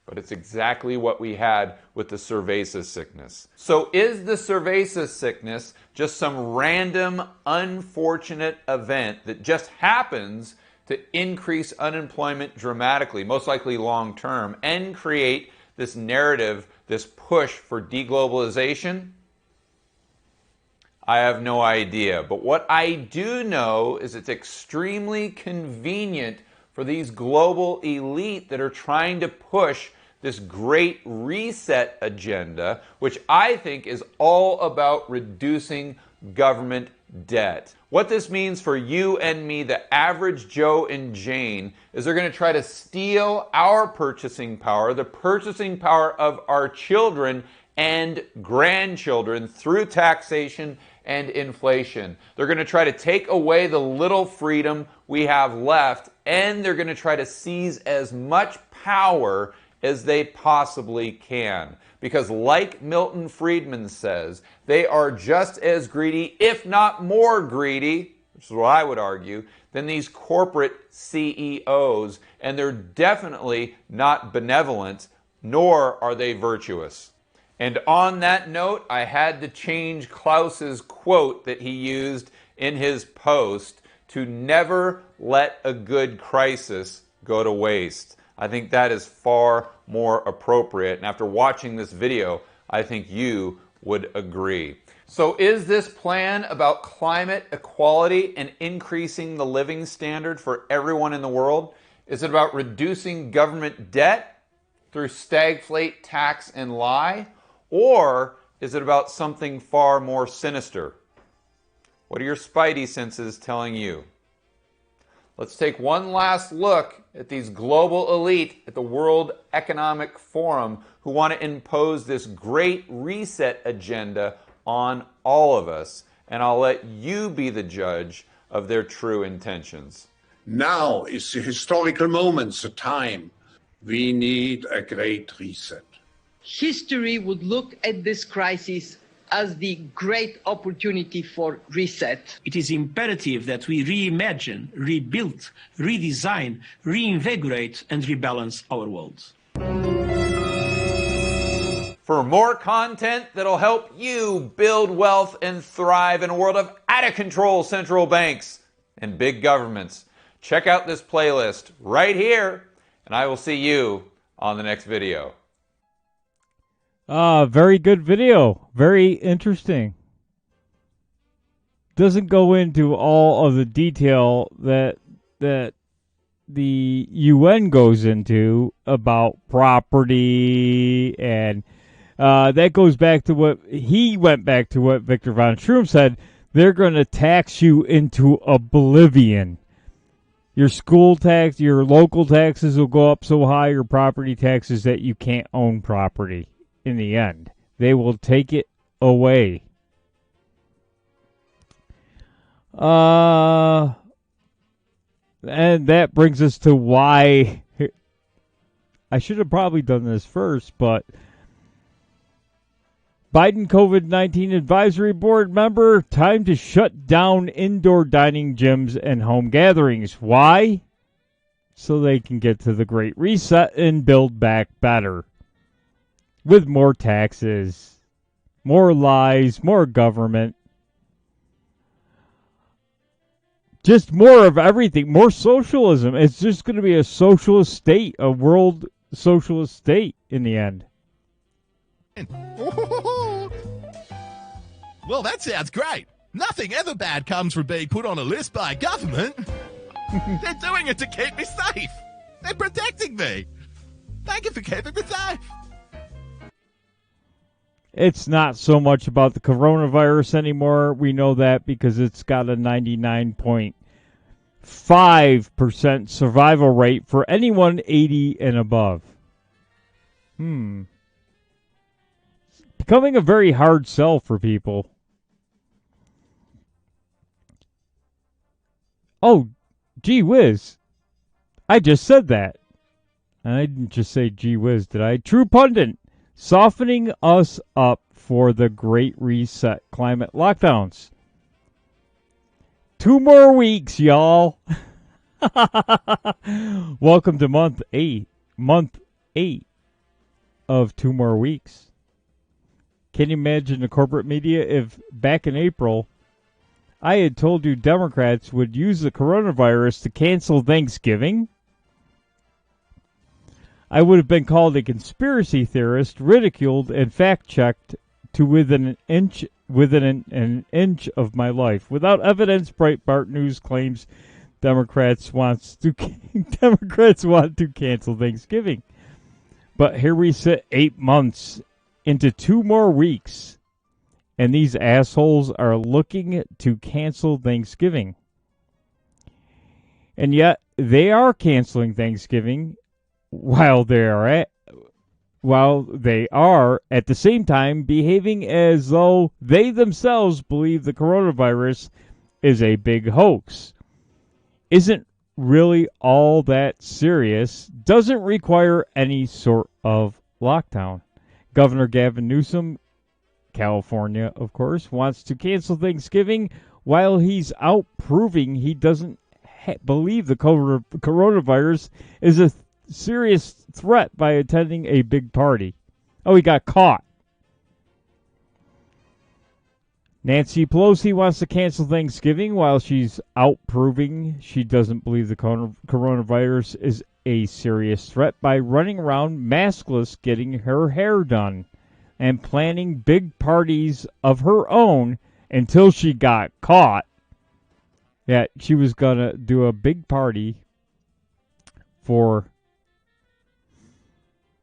But it's exactly what we had with the cerveza sickness. So is the cerveza sickness just some random, unfortunate event that just happens to increase unemployment dramatically, most likely long term, and create this narrative, this push for deglobalization? I have no idea. But what I do know is it's extremely convenient for these global elite that are trying to push this great reset agenda, which I think is all about reducing government debt. What this means for you and me, the average Joe and Jane, is they're going to try to steal our purchasing power, the purchasing power of our children and grandchildren through taxation and inflation. They're going to try to take away the little freedom we have left, and they're going to try to seize as much power as they possibly can. Because like Milton Friedman says, they are just as greedy, if not more greedy, which is what I would argue, than these corporate CEOs, and they're definitely not benevolent, nor are they virtuous. And on that note, I had to change Klaus's quote that he used in his post to never let a good crisis go to waste. I think that is far more appropriate. And after watching this video, I think you would agree. So is this plan about climate equality and increasing the living standard for everyone in the world? Is it about reducing government debt through stagflate, tax, and lie? Or is it about something far more sinister? What are your spidey senses telling you? Let's take one last look at these global elite at the World Economic Forum who want to impose this great reset agenda on all of us. And I'll let you be the judge of their true intentions. Now is the historical moment, the time. We need a great reset. History would look at this crisis as the great opportunity for reset. It is imperative that we reimagine, rebuild, redesign, reinvigorate, and rebalance our world. For more content that'll help you build wealth and thrive in a world of out-of-control central banks and big governments, check out this playlist right here, and I will see you on the next video. Very good video. Very interesting. Doesn't go into all of the detail that the UN goes into about property, and that goes back to what Victor von Schroom said. They're going to tax you into oblivion. Your school tax, your local taxes will go up so high, your property taxes, that you can't own property. In the end, they will take it away. And that brings us to why I should have probably done this first, but Biden COVID-19 Advisory Board member, time to shut down indoor dining gyms and home gatherings. Why? So they can get to the Great Reset and build back better. With more taxes, more lies, more government. Just more of everything, more socialism. It's just going to be a socialist state, a world socialist state in the end. Well, that sounds great. Nothing ever bad comes from being put on a list by government. They're doing it to keep me safe. They're protecting me. Thank you for keeping me safe. It's not so much about the coronavirus anymore. We know that because it's got a 99.5% survival rate for anyone 80 and above. Becoming a very hard sell for people. Oh, gee whiz. I just said that. I didn't just say gee whiz, did I? True Pundit. Softening us up for the Great Reset climate lockdowns. 2 more weeks, y'all. Welcome to month 8. Month 8 of 2 more weeks. Can you imagine the corporate media if back in April I had told you Democrats would use the coronavirus to cancel Thanksgiving? I would have been called a conspiracy theorist, ridiculed, and fact-checked to within an inch of my life. Without evidence, Breitbart News claims Democrats want to cancel Thanksgiving. But here we sit 8 months into 2 more weeks, and these assholes are looking to cancel Thanksgiving. And yet, they are canceling Thanksgiving while they are at the same time behaving as though they themselves believe the coronavirus is a big hoax. Isn't really all that serious, doesn't require any sort of lockdown. Governor Gavin Newsom, California, of course, wants to cancel Thanksgiving while he's out proving he doesn't believe the coronavirus is a serious threat by attending a big party. Oh, he got caught. Nancy Pelosi wants to cancel Thanksgiving while she's out proving she doesn't believe the coronavirus is a serious threat by running around maskless getting her hair done and planning big parties of her own until she got caught. Yeah, she was going to do a big party for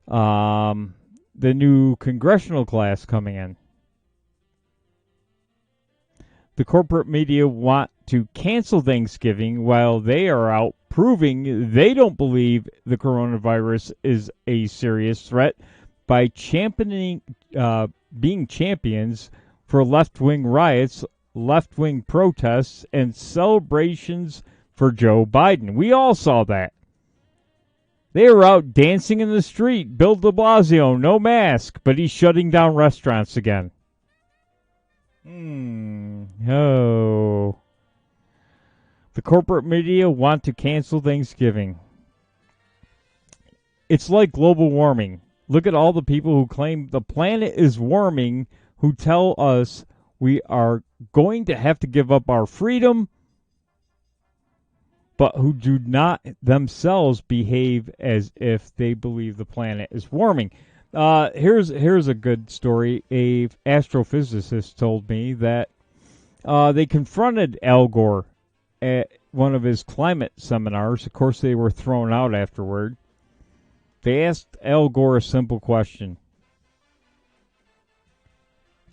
the new congressional class coming in. The corporate media want to cancel Thanksgiving while they are out proving they don't believe the coronavirus is a serious threat by championing, being champions for left-wing riots, left-wing protests, and celebrations for Joe Biden. We all saw that. They were out dancing in the street. Bill de Blasio, no mask, but he's shutting down restaurants again. Oh. The corporate media want to cancel Thanksgiving. It's like global warming. Look at all the people who claim the planet is warming, who tell us we are going to have to give up our freedom, but who do not themselves behave as if they believe the planet is warming. Here's a good story. A astrophysicist told me that they confronted Al Gore at one of his climate seminars. Of course, they were thrown out afterward. They asked Al Gore a simple question.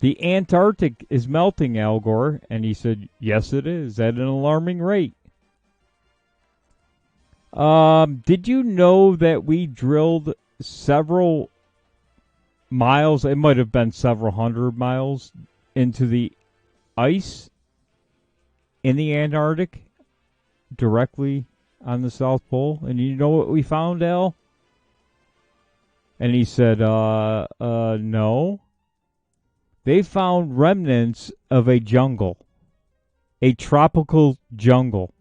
The Antarctic is melting, Al Gore. And he said, yes, it is, at an alarming rate. Did you know that we drilled several miles, it might have been several hundred miles, into the ice in the Antarctic, directly on the South Pole? And you know what we found, Al? And he said, no. They found remnants of a jungle, a tropical jungle.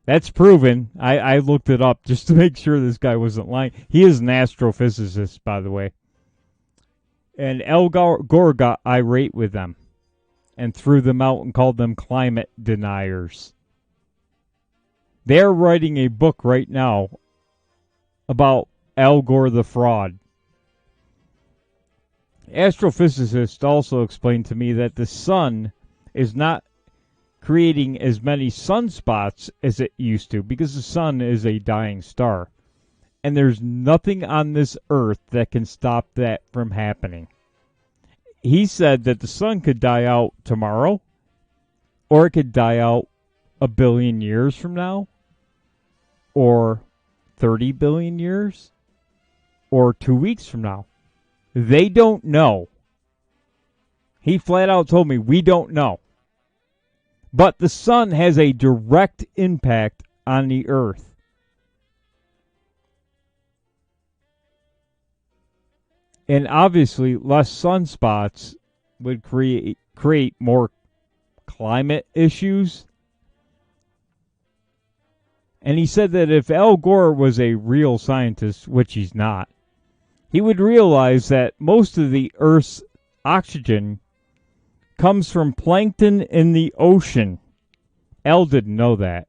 That's proven. I looked it up just to make sure this guy wasn't lying. He is an astrophysicist, by the way. And Al Gore got irate with them and threw them out and called them climate deniers. They're writing a book right now about Al Gore the fraud. Astrophysicists also explained to me that the sun is not creating as many sunspots as it used to because the sun is a dying star. And there's nothing on this earth that can stop that from happening. He said that the sun could die out tomorrow, or it could die out 1 billion years from now, or 30 billion years, or 2 weeks from now. They don't know. He flat out told me, we don't know. But the sun has a direct impact on the earth. And obviously, less sunspots would create more climate issues. And he said that if Al Gore was a real scientist, which he's not, he would realize that most of the Earth's oxygen comes from plankton in the ocean. Al didn't know that.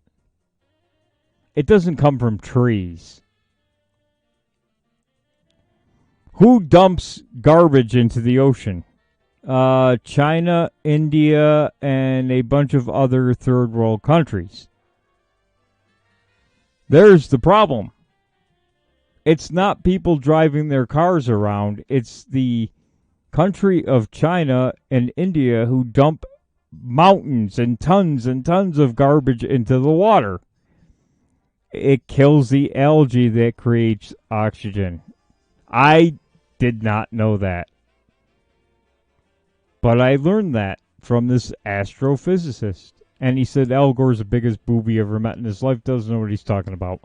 It doesn't come from trees. Who dumps garbage into the ocean? China, India, and a bunch of other third world countries. There's the problem. It's not people driving their cars around. It's the country of China and India who dump mountains and tons of garbage into the water. It kills the algae that creates oxygen. I did not know that. But I learned that from this astrophysicist. And he said Al Gore's the biggest booby ever met in his life. Doesn't know what he's talking about.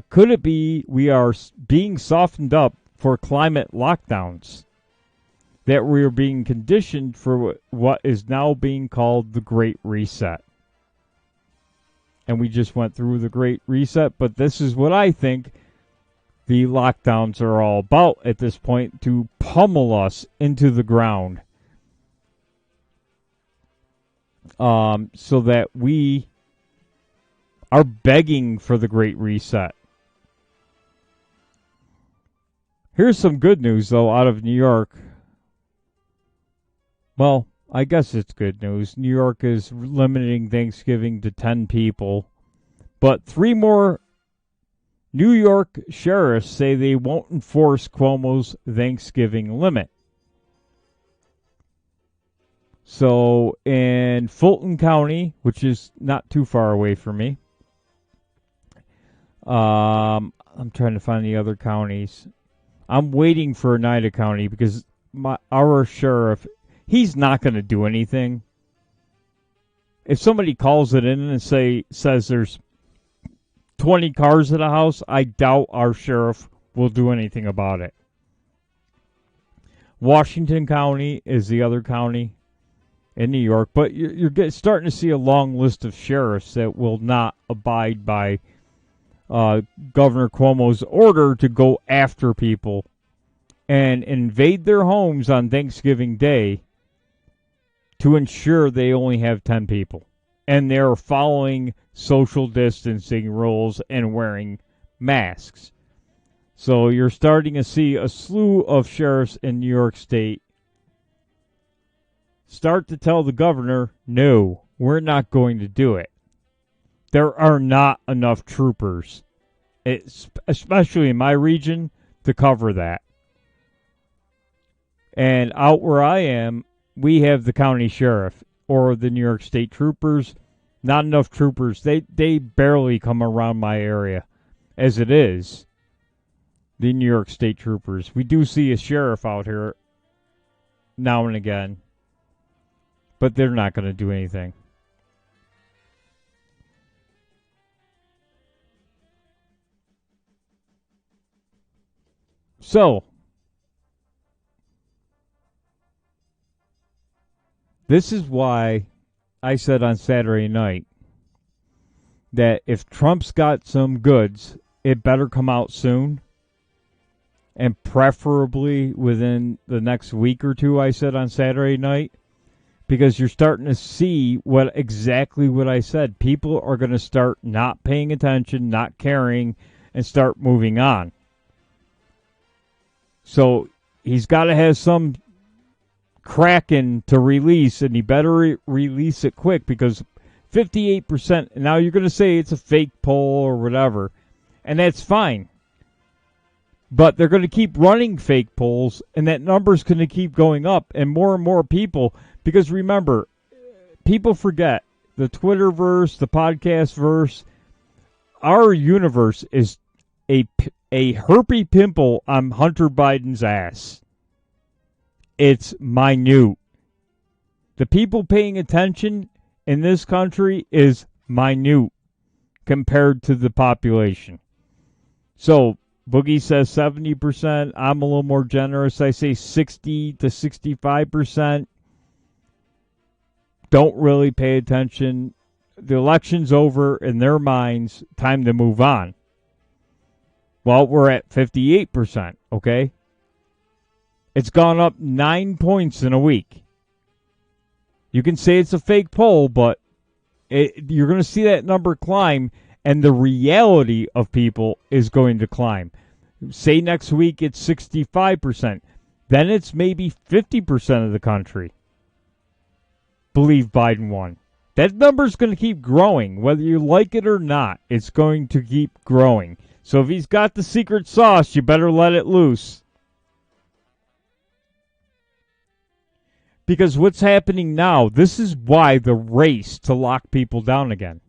Could it be we are being softened up for climate lockdowns? That we are being conditioned for what is now being called the Great Reset. And we just went through the Great Reset, but this is what I think the lockdowns are all about at this point, to pummel us into the ground. So that we are begging for the Great Reset. Here's some good news, though, out of New York. Well, I guess it's good news. New York is limiting Thanksgiving to 10 people. But 3 more New York sheriffs say they won't enforce Cuomo's Thanksgiving limit. So in Fulton County, which is not too far away from me, I'm trying to find the other counties. I'm waiting for Oneida County because our sheriff, he's not going to do anything. If somebody calls it in and says there's 20 cars at a house, I doubt our sheriff will do anything about it. Washington County is the other county in New York, but you're starting to see a long list of sheriffs that will not abide by Governor Cuomo's order to go after people and invade their homes on Thanksgiving Day to ensure they only have 10 people. And they're following social distancing rules and wearing masks. So you're starting to see a slew of sheriffs in New York State start to tell the governor, no, we're not going to do it. There are not enough troopers, especially in my region, to cover that. And out where I am, we have the county sheriff or the New York State troopers. Not enough troopers. They barely come around my area as it is. The New York State troopers. We do see a sheriff out here now and again, but they're not going to do anything. So, this is why I said on Saturday night that if Trump's got some goods, it better come out soon, and preferably within the next week or two, I said on Saturday night, because you're starting to see exactly what I said. People are going to start not paying attention, not caring, and start moving on. So he's got to have some Kraken to release, and he better release it quick, because 58%, now you're going to say it's a fake poll or whatever, and that's fine. But they're going to keep running fake polls, and that number's going to keep going up, and more people, because remember, people forget, the Twitterverse, the podcastverse, our universe is a herpy pimple on Hunter Biden's ass. It's minute. The people paying attention in this country is minute compared to the population. So, Boogie says 70%. I'm a little more generous. I say 60 to 65%. Don't really pay attention. The election's over in their minds. Time to move on. Well, we're at 58%, okay? It's gone up 9 points in a week. You can say it's a fake poll, but you're going to see that number climb, and the reality of people is going to climb. Say next week it's 65%. Then it's maybe 50% of the country believe Biden won. That number's going to keep growing. Whether you like it or not, it's going to keep growing. So if he's got the secret sauce, you better let it loose. Because what's happening now, this is why the race to lock people down again.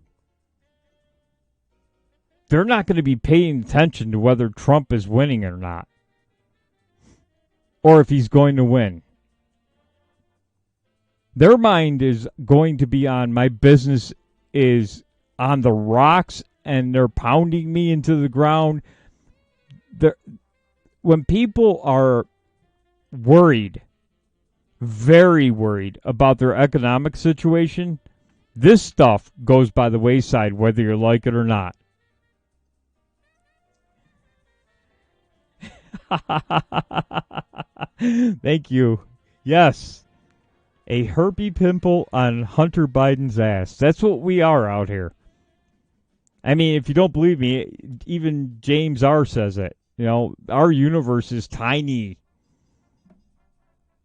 They're not going to be paying attention to whether Trump is winning or not. Or if he's going to win. Their mind is going to be on, my business is on the rocks and they're pounding me into the ground. When people are worried, very worried about their economic situation, this stuff goes by the wayside whether you like it or not. Thank you. Yes. A herpy pimple on Hunter Biden's ass. That's what we are out here. I mean, if you don't believe me, even James R. says it. You know, our universe is tiny.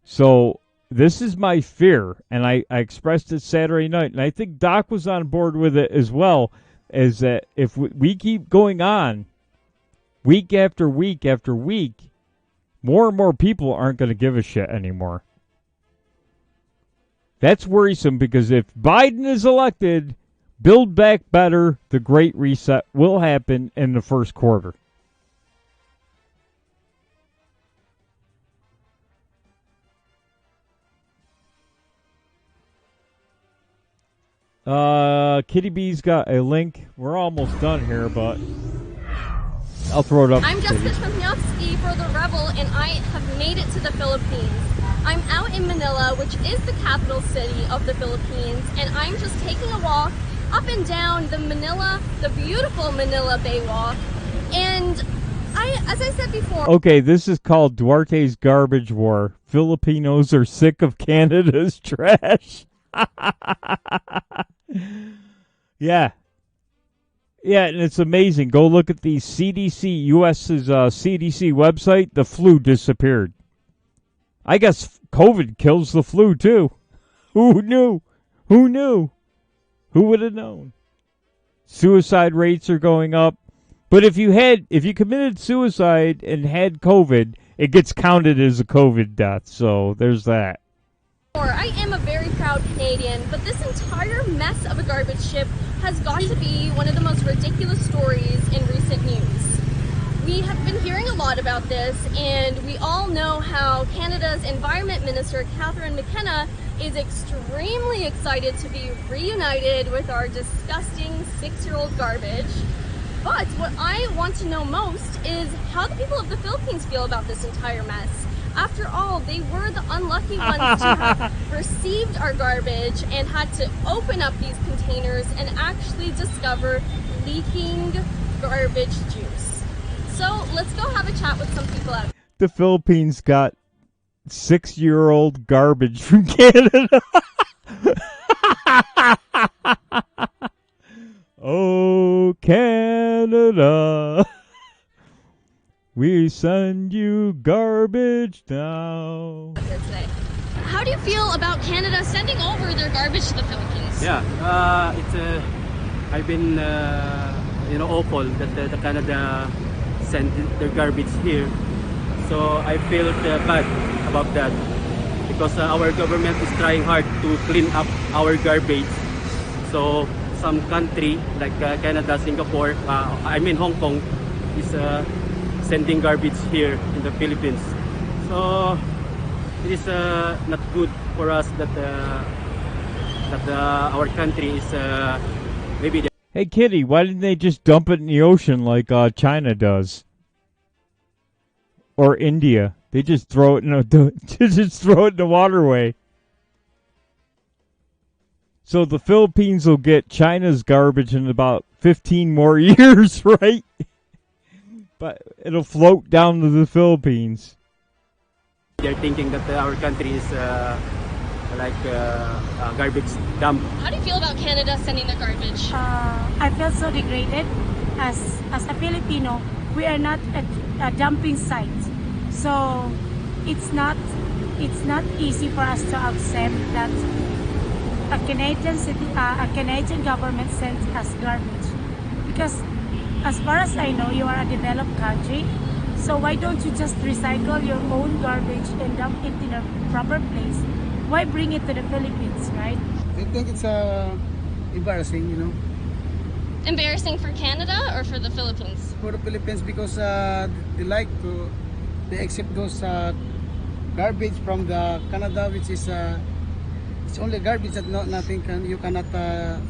So this is my fear, and I expressed it Saturday night, and I think Doc was on board with it as well, is that if we keep going on week after week after week, more and more people aren't going to give a shit anymore. That's worrisome because if Biden is elected, Build Back Better, the Great Reset, will happen in the first quarter. Kitty B's got a link. We're almost done here, but I'll throw it up. I'm Jessica Tremniowski for The Rebel, and I have made it to the Philippines. I'm out in Manila, which is the capital city of the Philippines, and I'm just taking a walk up and down the beautiful Manila Baywalk. And as I said before... Okay, this is called Duarte's Garbage War. Filipinos are sick of Canada's trash. Yeah. Yeah, and it's amazing. Go look at the CDC, U.S.'s CDC website. The flu disappeared. I guess COVID kills the flu, too. Who knew? Who knew? Who would have known? Suicide rates are going up. But if you committed suicide and had COVID, it gets counted as a COVID death. So there's that. I am a very proud Canadian, but this entire mess of a garbage ship has got to be one of the most ridiculous stories in recent news. We have been hearing a lot about this, and we all know how Canada's Environment Minister, Catherine McKenna, is extremely excited to be reunited with our disgusting 6-year-old garbage. But what I want to know most is how the people of the Philippines feel about this entire mess. After all, they were the unlucky ones to have received our garbage and had to open up these containers and actually discover leaking garbage juice. So let's go have a chat with some people out. The Philippines got 6-year-old garbage from Canada. Oh, Canada. We send you garbage now. How do you feel about Canada sending over their garbage to the Philippines? Yeah, I've been awful that the Canada sent their garbage here. So I feel bad about that because our government is trying hard to clean up our garbage. So some country like Canada, Singapore, Hong Kong is sending garbage here in the Philippines. So it is not good for us that our country is maybe. Hey Kitty, why didn't they just dump it in the ocean like China does, or India? They just throw it in the waterway. So the Philippines will get China's garbage in about 15 more years, right? But it'll float down to the Philippines. They're thinking that our country is like a garbage dump. How do you feel about Canada sending their garbage? I feel so degraded. As a Filipino, we are not a dumping site. So it's not easy for us to accept that a Canadian government sends us garbage. Because as far as I know, you are a developed country, so why don't you just recycle your own garbage and dump it in a proper place? Why bring it to the Philippines, right? I think it's embarrassing, you know. Embarrassing for Canada or for the Philippines? For the Philippines because they accept those garbage from the Canada, which is it's only garbage that you cannot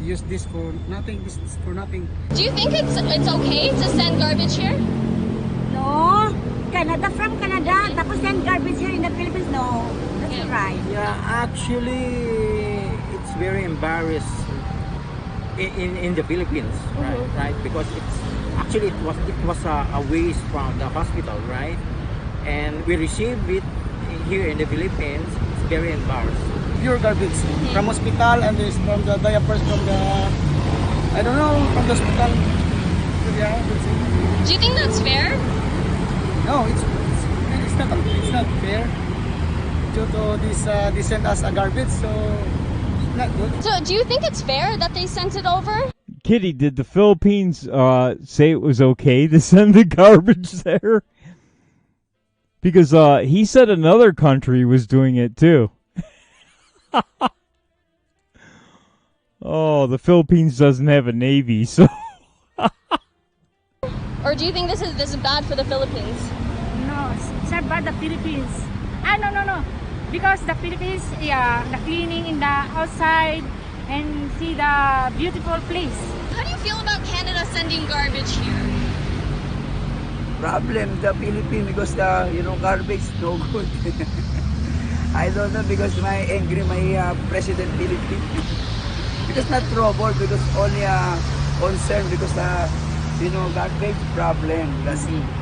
use this for nothing. This is for nothing. Do you think it's okay to send garbage here? No, Canada from Canada, tapos send garbage here in the Philippines. No, that's right. Yeah, actually, it's very embarrassing in the Philippines, right? Because it was a waste from the hospital, right? And we received it here in the Philippines. It's very embarrassing. Pure garbage from hospital and there's from the diapers from the from the hospital. Yeah, that's it. Do you think that's fair? No, it's not fair. Due to this, they sent us a garbage, so it's not good. So, do you think it's fair that they sent it over? Kitty, did the Philippines say it was okay to send the garbage there? Because he said another country was doing it too. Oh, the Philippines doesn't have a navy, so. Or do you think this is bad for the Philippines? No, it's not bad the Philippines. No. Because the Philippines, the cleaning in the outside and see the beautiful place. How do you feel about Canada sending garbage here? Problem the Philippines because the garbage no good. I don't know because my president Philippines because not trouble because only concern because the garbage problem.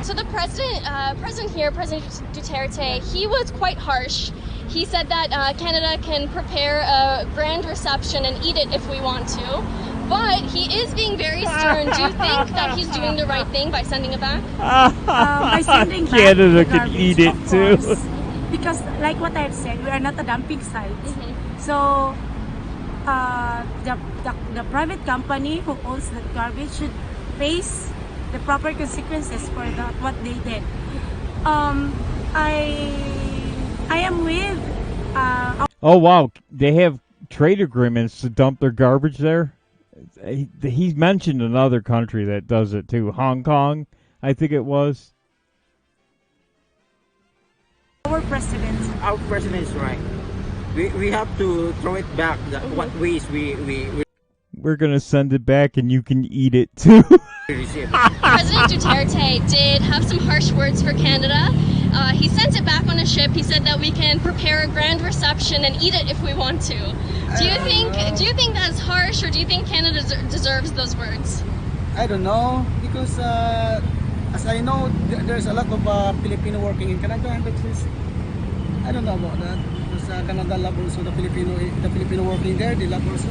So the president here, President Duterte, he was quite harsh. He said that Canada can prepare a grand reception and eat it if we want to. But he is being very stern. Do you think that he's doing the right thing by sending it back? By sending back Canada the can garbage, eat it of too. course. Because like what I've said, we are not a dumping site. So the private company who owns the garbage should face the proper consequences for what they did. I am with. Oh wow, they have trade agreements to dump their garbage there. He mentioned another country that does it too, Hong Kong, I think it was. Our president is right. We have to throw it back. What waste We're gonna send it back, and you can eat it too. President Duterte did have some harsh words for Canada. He sent it back on a ship. He said that we can prepare a grand reception and eat it if we want to. Do you think that's harsh, or do you think Canada deserves those words? I don't know because as I know, there's a lot of Filipino working in Canada, but I don't know about that because Canada love also the Filipino working there. They love also.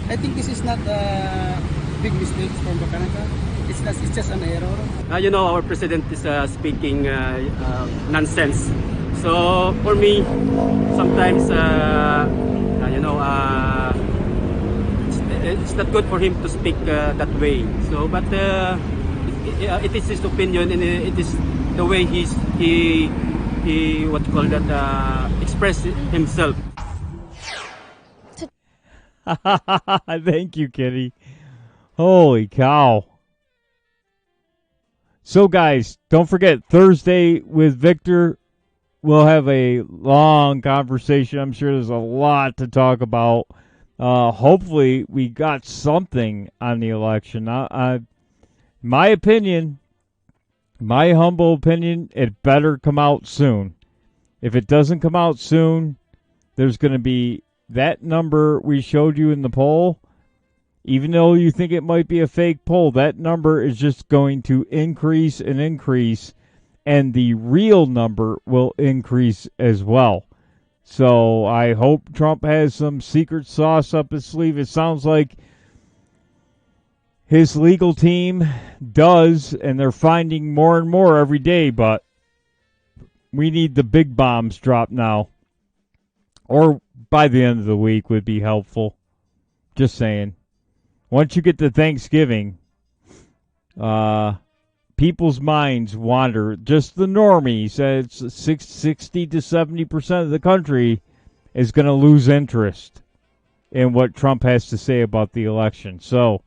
I think this is not a big mistake from Canada. It's just an error. Our president is speaking nonsense. So for me, sometimes it's not good for him to speak that way. So, but it is his opinion, and it is the way he express himself. Thank you, Kitty. Holy cow. So, guys, don't forget, Thursday with Victor, we'll have a long conversation. I'm sure there's a lot to talk about. Hopefully, we got something on the election. My opinion, my humble opinion, it better come out soon. If it doesn't come out soon, there's going to be that number we showed you in the poll. Even though you think it might be a fake poll, that number is just going to increase and increase, and the real number will increase as well. So I hope Trump has some secret sauce up his sleeve. It sounds like his legal team does, and they're finding more and more every day, but we need the big bombs dropped now. Or by the end of the week would be helpful. Just saying. Once you get to Thanksgiving, people's minds wander. Just the normies, it's 60 to 70% of the country is going to lose interest in what Trump has to say about the election. So,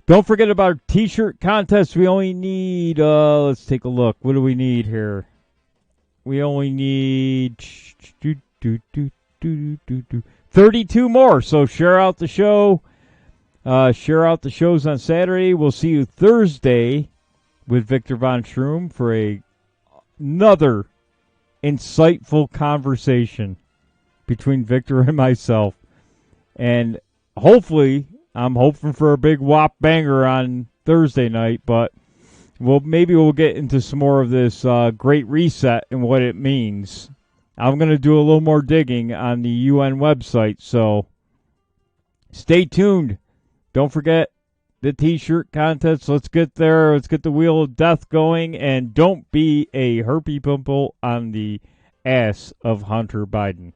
don't forget about our T-shirt contest. We only need, let's take a look. What do we need here? We only need 32 more. So, share out the show. Share out the shows on Saturday. We'll see you Thursday with Victor Von Schroom for another insightful conversation between Victor and myself. And hopefully, I'm hoping for a big whop banger on Thursday night, but maybe we'll get into some more of this Great Reset and what it means. I'm going to do a little more digging on the UN website, so stay tuned. Don't forget the T-shirt contest. Let's get there. Let's get the Wheel of Death going. And don't be a herpy pimple on the ass of Hunter Biden.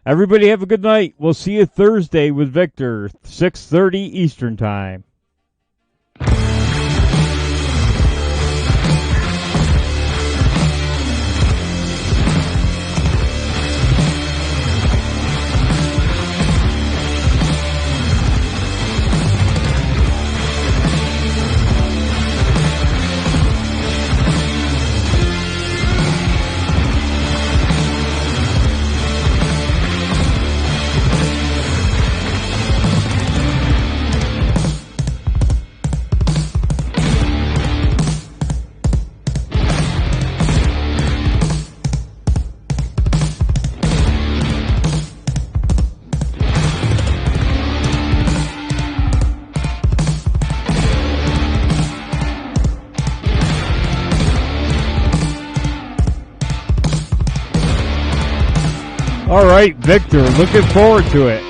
Everybody have a good night. We'll see you Thursday with Victor, 6:30 Eastern Time. All right, Victor, looking forward to it.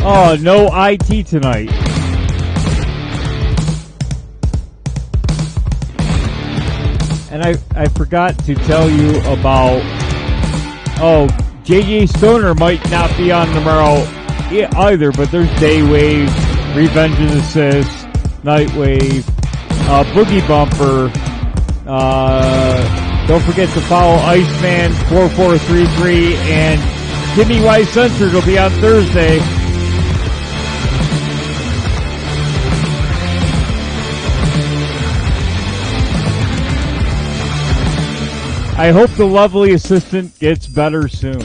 Oh, no IT tonight. And I forgot to tell you about, JJ Stoner might not be on tomorrow either, but there's Daywave, Revenge of the Sis, Nightwave, Boogie Bumper. Don't forget to follow Iceman 4433, and Timmy Wise Censored will be on Thursday. I hope the lovely assistant gets better soon.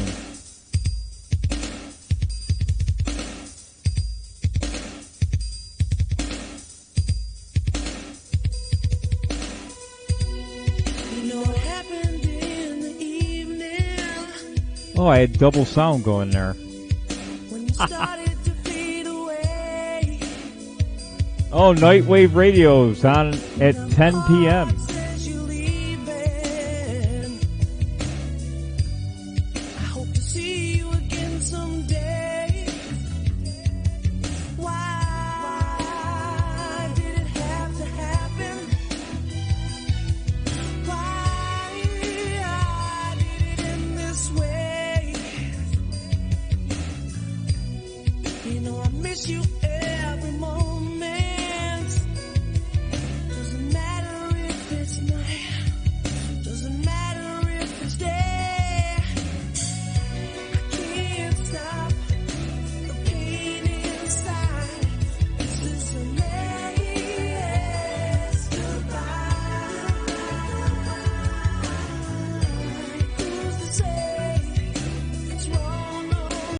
Oh, I had double sound going there. Oh, Nightwave Radio's on at 10 p.m. This is a